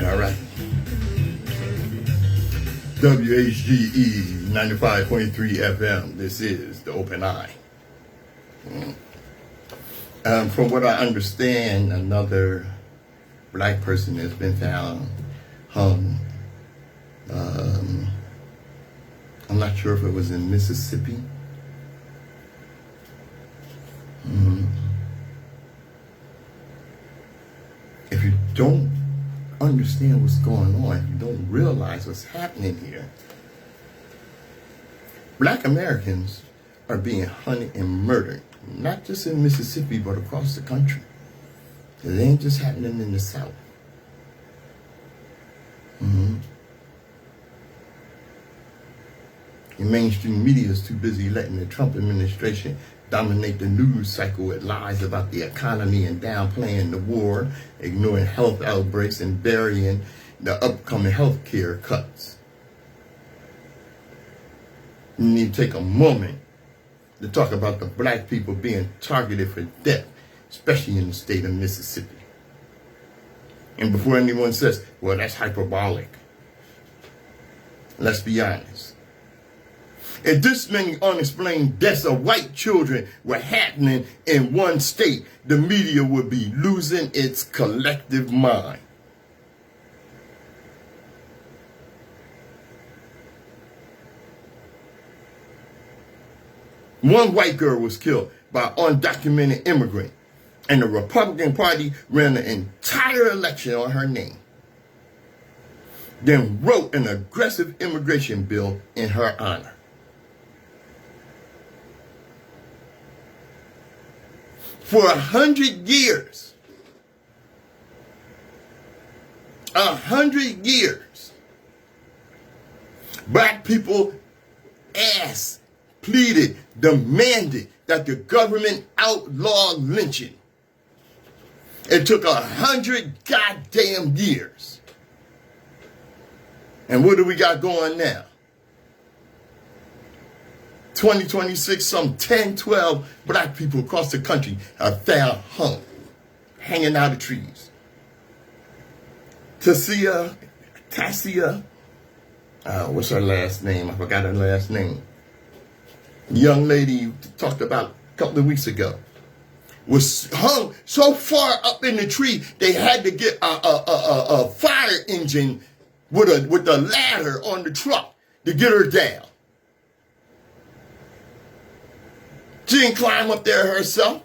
All right. WHGE 95.3 FM. This is the Open Eye. From what I understand, another black person has been found hung. I'm not sure if it was in Mississippi. If you don't understand what's going on, you don't realize what's happening here. Black Americans are being hunted and murdered, not just in Mississippi, but across the country. It ain't just happening in the South. The mainstream media is too busy letting the Trump administration dominate the news cycle with lies about the economy and downplaying the war, ignoring health outbreaks, and burying the upcoming health care cuts. You need to take a moment to talk about the black people being targeted for death, especially in the state of Mississippi. And before anyone says, well, that's hyperbolic, let's be honest. If this many unexplained deaths of white children were happening in one state, the media would be losing its collective mind. One white girl was killed by an undocumented immigrant, and the Republican Party ran an entire election on her name, then wrote an aggressive immigration bill in her honor. For 100 years, 100 years, black people asked, pleaded, demanded that the government outlaw lynching. It took 100 goddamn years. And what do we got going now? 2026, some 10, 12 black people across the country are found hung, hanging out of trees. Tassia, what's her last name? I forgot her last name. The young lady talked about a couple of weeks ago was hung so far up in the tree they had to get a fire engine with a ladder on the truck to get her down. She didn't climb up there herself.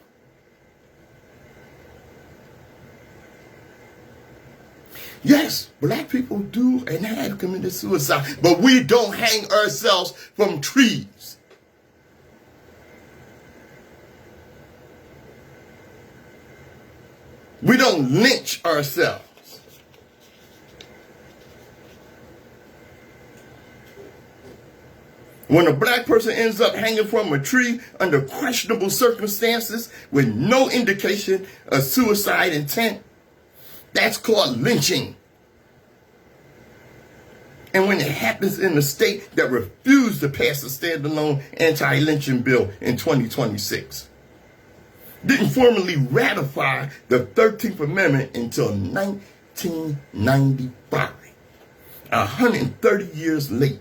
Yes, black people do and have committed suicide, but we don't hang ourselves from trees. We don't lynch ourselves. When a black person ends up hanging from a tree under questionable circumstances with no indication of suicide intent, that's called lynching. And when it happens in a state that refused to pass a standalone anti-lynching bill in 2026, didn't formally ratify the 13th Amendment until 1995, 130 years late,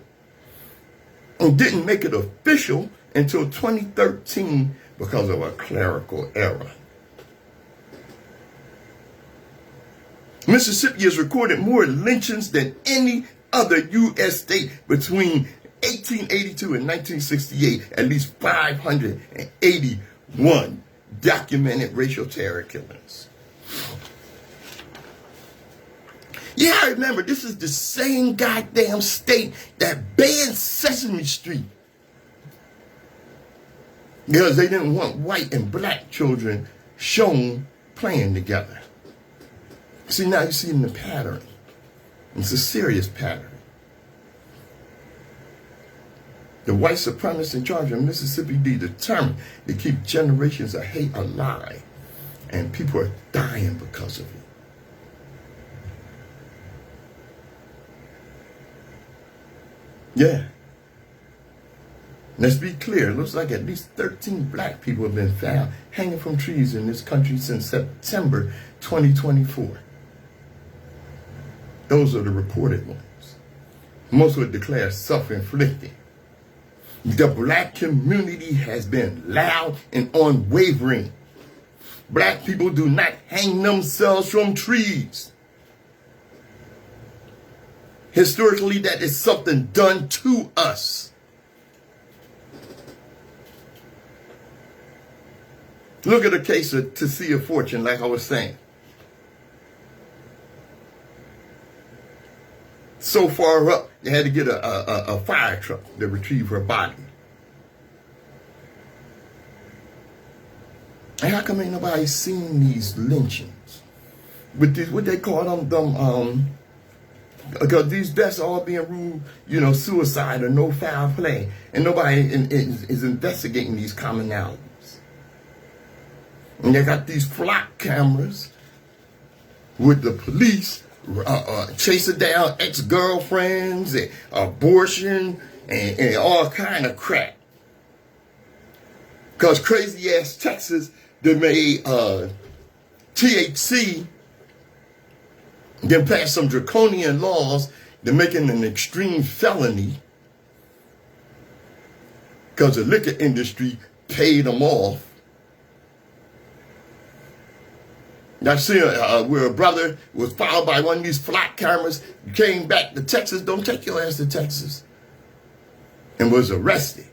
and didn't make it official until 2013 because of a clerical error. Mississippi has recorded more lynchings than any other U.S. state between 1882 and 1968, at least 581 documented racial terror killings. Yeah, I remember, this is the same goddamn state that banned Sesame Street because they didn't want white and black children shown playing together. See, now you're seeing the pattern. It's a serious pattern. The white supremacists in charge of Mississippi be determined to keep generations of hate alive, and people are dying because of it. Yeah. Let's be clear. It looks like at least 13 black people have been found hanging from trees in this country since September 2024. Those are the reported ones. Most were declared self-inflicted. The black community has been loud and unwavering. Black people do not hang themselves from trees. Historically, that is something done to us. Look at the case of Tassia Fortune, like I was saying. So far up, they had to get a fire truck to retrieve her body. And how come ain't nobody seen these lynchings? With these, what they call them, because these deaths are all being ruled, you know, suicide or no foul play. And nobody is investigating these commonalities. And they got these flock cameras with the police chasing down ex-girlfriends and abortion and all kind of crap. Because crazy-ass Texas, they made THC, then passed some draconian laws. They're making an extreme felony because the liquor industry paid them off. I see where a brother was followed by one of these flock cameras, came back to Texas, don't take your ass to Texas, and was arrested.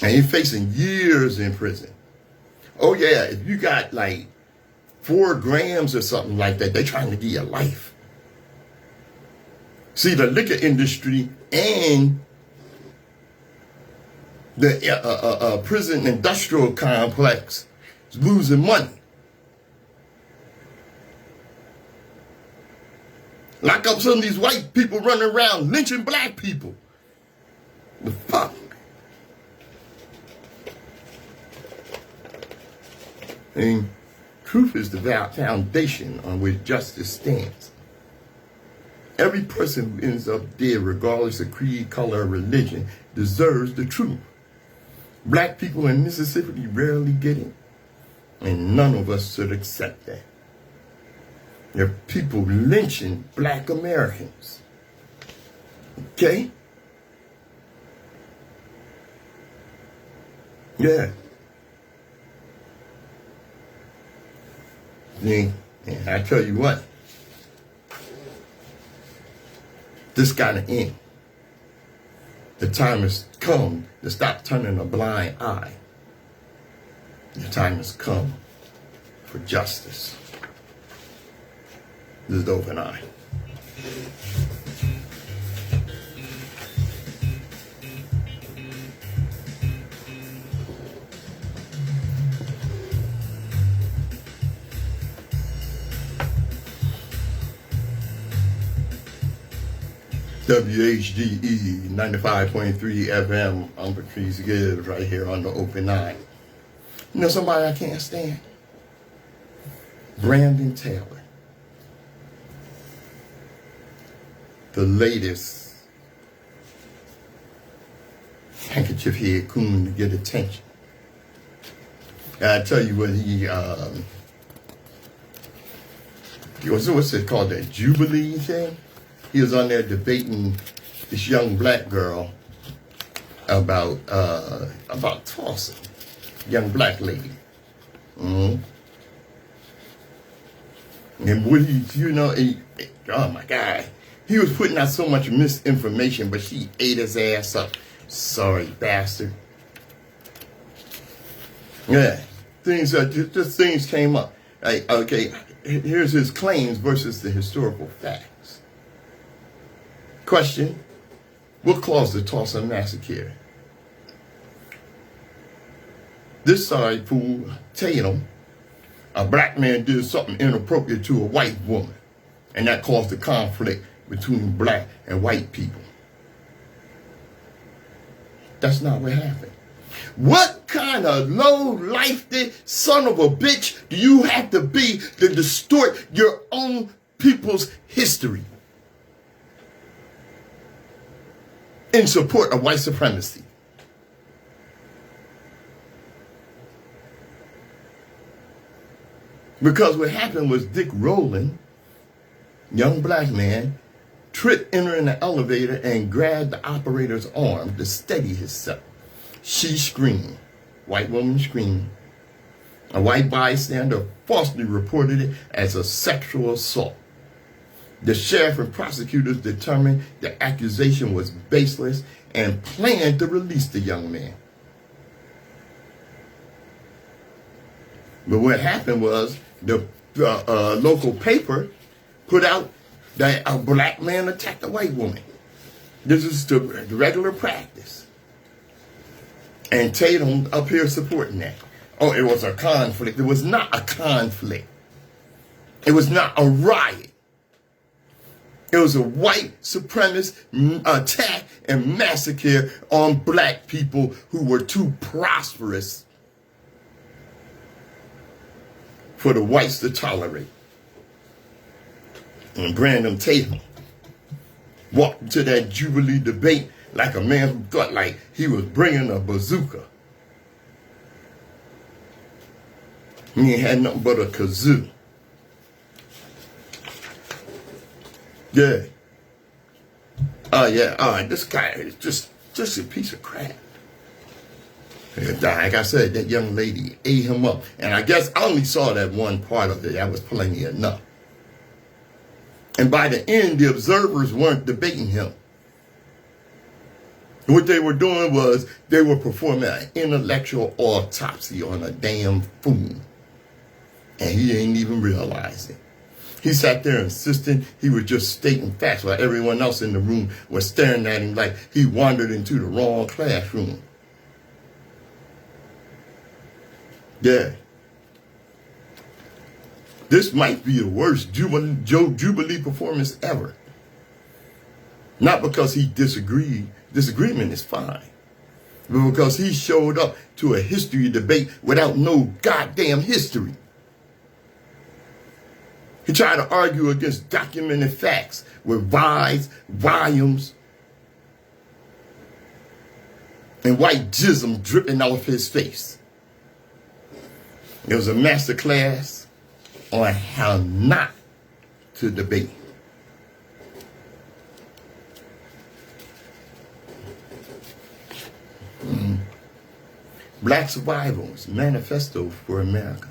And he's facing years in prison. Oh yeah, if you got like 4 grams or something like that, they're trying to give you life. See, the liquor industry and the prison industrial complex is losing money. Lock up some of these white people running around lynching black people. The fuck? And truth is the foundation on which justice stands. Every person who ends up dead, regardless of creed, color, or religion, deserves the truth. Black people in Mississippi rarely get it, and none of us should accept that. There are people lynching black Americans. Okay? Yeah. And I tell you what, this gotta end. The time has come to stop turning a blind eye. The time has come for justice. This is Open Eye. WHGE 95.3 FM. I'm Patrice Gibbs right here on the Open Eye. You know somebody I can't stand? Brandon Taylor. The latest handkerchief head coon to get attention. I tell you what, what's it called, that Jubilee thing? He was on there debating this young black girl about Tulsa, young black lady. Mm-hmm. And what oh my God, he was putting out so much misinformation, but she ate his ass up. Sorry, bastard. Yeah, things came up. Like, okay, here's his claims versus the historical facts. Question: what caused the Tulsa massacre? This sorry fool, Tatum, a black man did something inappropriate to a white woman, and that caused a conflict between black and white people. That's not what happened. What kind of low-life son of a bitch do you have to be to distort your own people's history in support of white supremacy? Because what happened was Dick Rowland, young black man, tripped entering the elevator and grabbed the operator's arm to steady himself. She screamed. White woman screamed. A white bystander falsely reported it as a sexual assault. The sheriff and prosecutors determined the accusation was baseless and planned to release the young man. But what happened was the local paper put out that a black man attacked a white woman. This is the regular practice. And Tatum up here supporting that. Oh, it was a conflict. It was not a conflict. It was not a riot. It was a white supremacist attack and massacre on black people who were too prosperous for the whites to tolerate. And Brandon Tatum walked into that Jubilee debate like a man who thought like he was bringing a bazooka. He ain't had nothing but a kazoo. Yeah. Oh, yeah. All right. This guy is just a piece of crap. Like I said, that young lady ate him up. And I guess I only saw that one part of it. That was plenty enough. And by the end, the observers weren't debating him. What they were doing was they were performing an intellectual autopsy on a damn fool. And he didn't even realize it. He sat there insisting he was just stating facts while everyone else in the room was staring at him like he wandered into the wrong classroom. Yeah. This might be the worst Jubilee performance ever. Not because he disagreed. Disagreement is fine. But because he showed up to a history debate without no goddamn history. He tried to argue against documented facts with volumes, and white jism dripping off his face. It was a master class on how not to debate. Black Survival's Manifesto for America.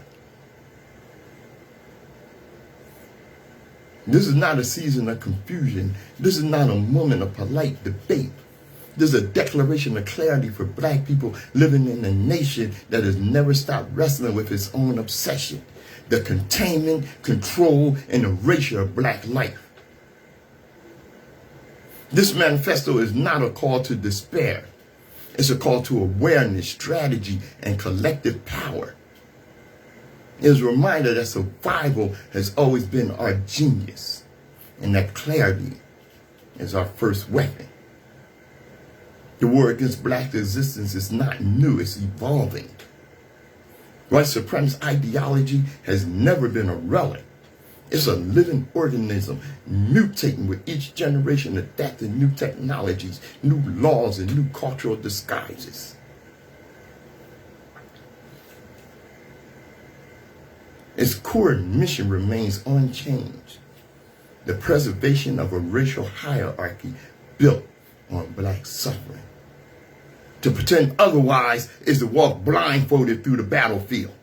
This is not a season of confusion. This is not a moment of polite debate. This is a declaration of clarity for black people living in a nation that has never stopped wrestling with its own obsession, the containment, control, and erasure of black life. This manifesto is not a call to despair. It's a call to awareness, strategy, and collective power. It's a reminder that survival has always been our genius, and that clarity is our first weapon. The war against black existence is not new, it's evolving. White supremacist ideology has never been a relic. It's a living organism, mutating with each generation, adapting new technologies, new laws, and new cultural disguises. Its core mission remains unchanged: the preservation of a racial hierarchy built on black suffering. To pretend otherwise is to walk blindfolded through the battlefield.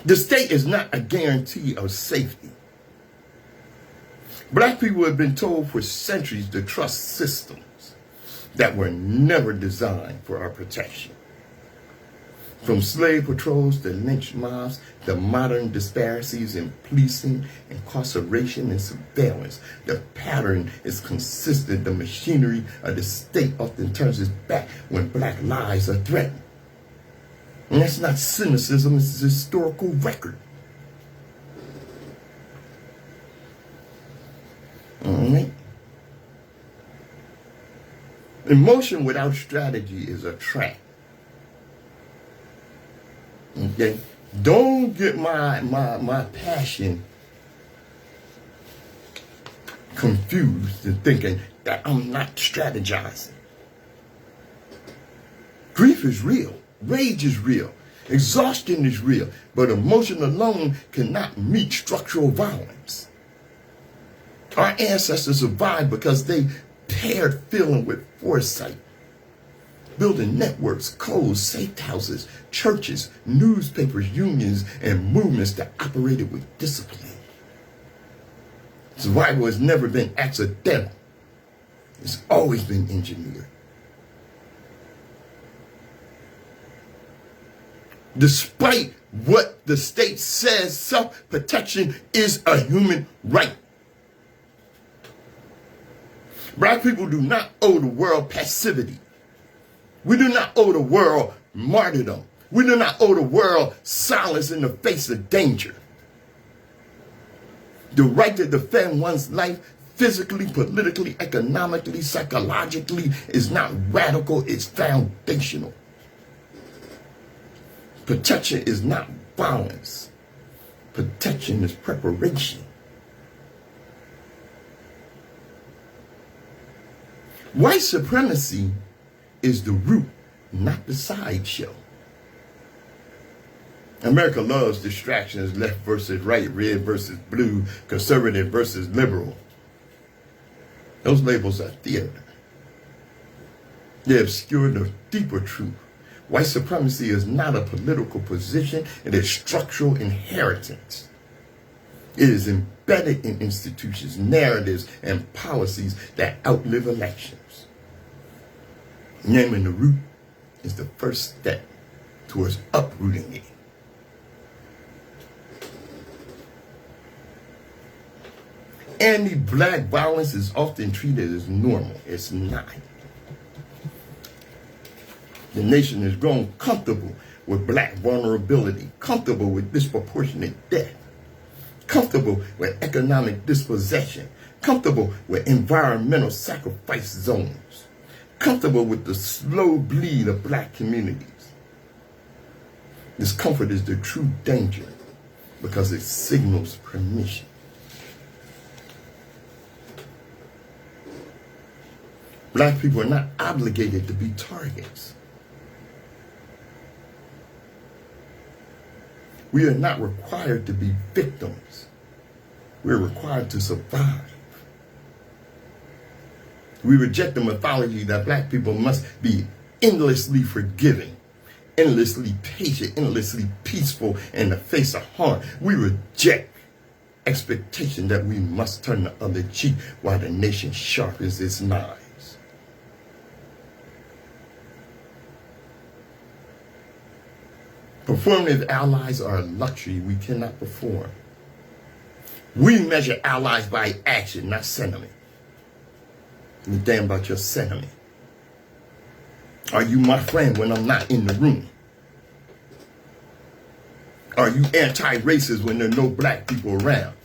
The state is not a guarantee of safety. Black people have been told for centuries to trust systems that were never designed for our protection. From slave patrols to lynch mobs to modern disparities in policing, incarceration, and surveillance, the pattern is consistent. The machinery of the state often turns its back when black lives are threatened. And that's not cynicism, it's a historical record. All right? Emotion without strategy is a trap. Okay? Don't get my passion confused and thinking that I'm not strategizing. Grief is real. Rage is real. Exhaustion is real. But emotion alone cannot meet structural violence. Our ancestors survived because they paired feeling with foresight, building networks, codes, safe houses, churches, newspapers, unions, and movements that operated with discipline. Survival has never been accidental. It's always been engineered. Despite what the state says, self-protection is a human right. Black people do not owe the world passivity. We do not owe the world martyrdom. We do not owe the world silence in the face of danger. The right to defend one's life physically, politically, economically, psychologically is not radical, it's foundational. Protection is not violence. Protection is preparation. White supremacy is the root, not the sideshow. America loves distractions, left versus right, red versus blue, conservative versus liberal. Those labels are theater. They obscure the deeper truth. White supremacy is not a political position, it is structural inheritance. It is embedded in institutions, narratives, and policies that outlive elections. Naming the root is the first step towards uprooting it. Anti-black violence is often treated as normal. It's not. The nation has grown comfortable with black vulnerability, comfortable with disproportionate death, comfortable with economic dispossession, comfortable with environmental sacrifice zones, comfortable with the slow bleed of black communities. This comfort is the true danger because it signals permission. Black people are not obligated to be targets. We are not required to be victims. We're required to survive. We reject the mythology that black people must be endlessly forgiving, endlessly patient, endlessly peaceful in the face of harm. We reject expectation that we must turn the other cheek while the nation sharpens its knives. Performative allies are a luxury we cannot perform. We measure allies by action, not sentiment. You're damn about your sentiment. Are you my friend when I'm not in the room? Are you anti-racist when there are no black people around?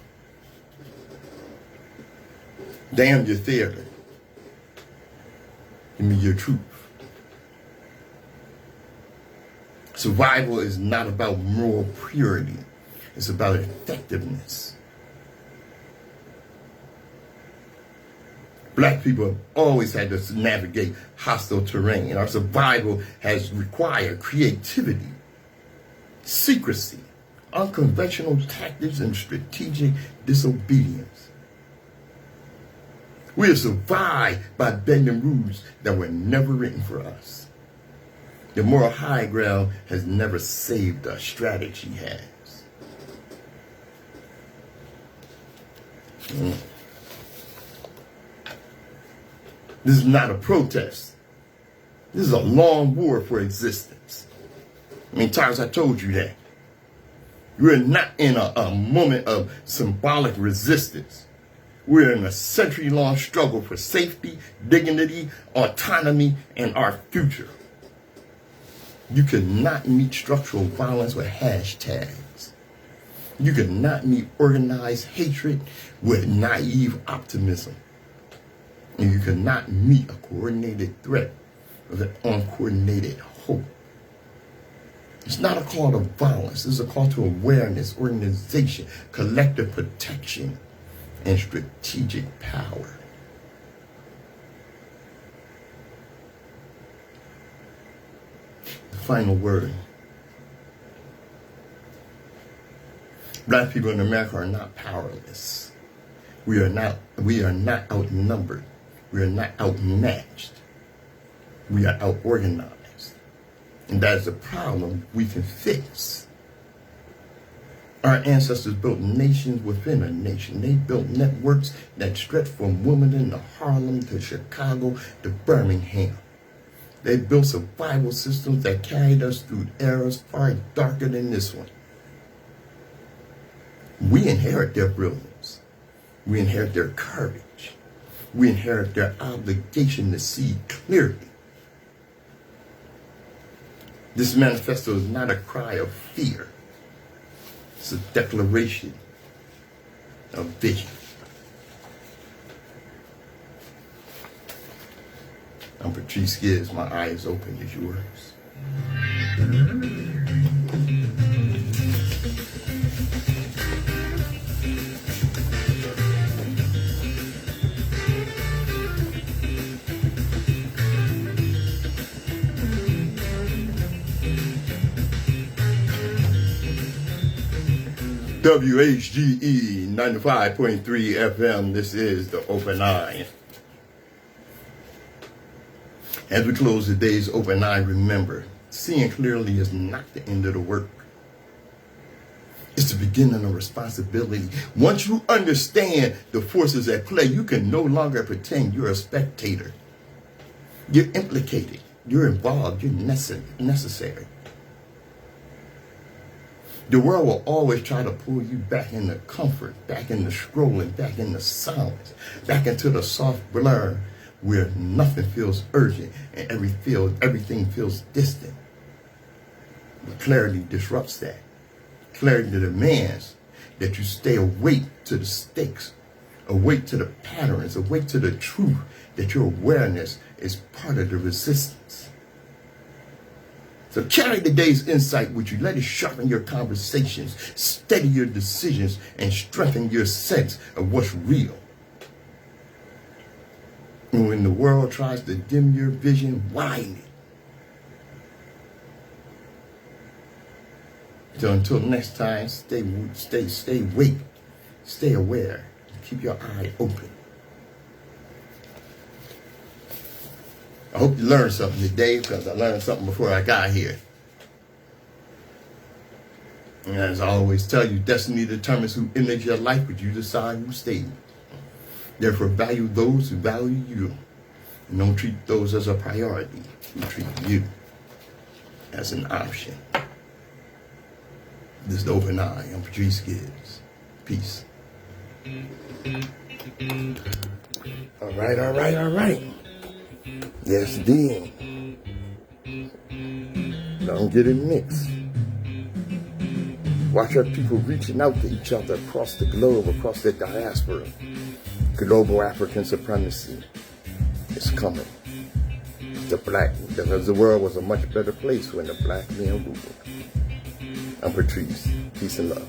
Damn your theater. Give me your truth. Survival is not about moral purity. It's about effectiveness. Black people have always had to navigate hostile terrain. Our survival has required creativity, secrecy, unconventional tactics, and strategic disobedience. We have survived by bending rules that were never written for us. The moral high ground has never saved us. Strategy has. This is not a protest. This is a long war for existence. How many times I told you that? We're not in a moment of symbolic resistance. We're in a century-long struggle for safety, dignity, autonomy, and our future. You cannot meet structural violence with hashtags. You cannot meet organized hatred with naive optimism. And you cannot meet a coordinated threat with an uncoordinated hope. It's not a call to violence. It's a call to awareness, organization, collective protection, and strategic power. Final word. Black people in America are not powerless. We are not outnumbered. We are not outmatched. We are outorganized. And that is a problem we can fix. Our ancestors built nations within a nation. They built networks that stretched from Wilmington to Harlem to Chicago to Birmingham. They built survival systems that carried us through eras far darker than this one. We inherit their brilliance. We inherit their courage. We inherit their obligation to see clearly. This manifesto is not a cry of fear. It's a declaration of vision. I'm Patrice Gibbs. My eyes open as yours. WHGE 95.3 FM. This is the Open Eye. As we close today's Open Eye, remember, seeing clearly is not the end of the work. It's the beginning of responsibility. Once you understand the forces at play, you can no longer pretend you're a spectator. You're implicated. You're involved. You're necessary. The world will always try to pull you back into comfort, back into scrolling, back into silence, back into the soft blur where nothing feels urgent and everything feels distant. But clarity disrupts that. Clarity demands that you stay awake to the stakes, awake to the patterns, awake to the truth that your awareness is part of the resistance. So carry today's insight with you. Let it sharpen your conversations, steady your decisions, and strengthen your sense of what's real. And when the world tries to dim your vision, widen it. So until next time, stay awake, stay aware, keep your eye open. I hope you learned something today, because I learned something before I got here. And as I always tell you, destiny determines who enters your life, but you decide who stays. Therefore, value those who value you. And don't treat those as a priority. You treat you as an option. This is the Open Eye. I'm Patrice Gibbs. Peace. All right. Yes, then. Don't get it mixed. Watch our people reaching out to each other across the globe, across the diaspora. Global African supremacy is coming. Because the world was a much better place when the black men ruled. I'm Patrice. Peace and love.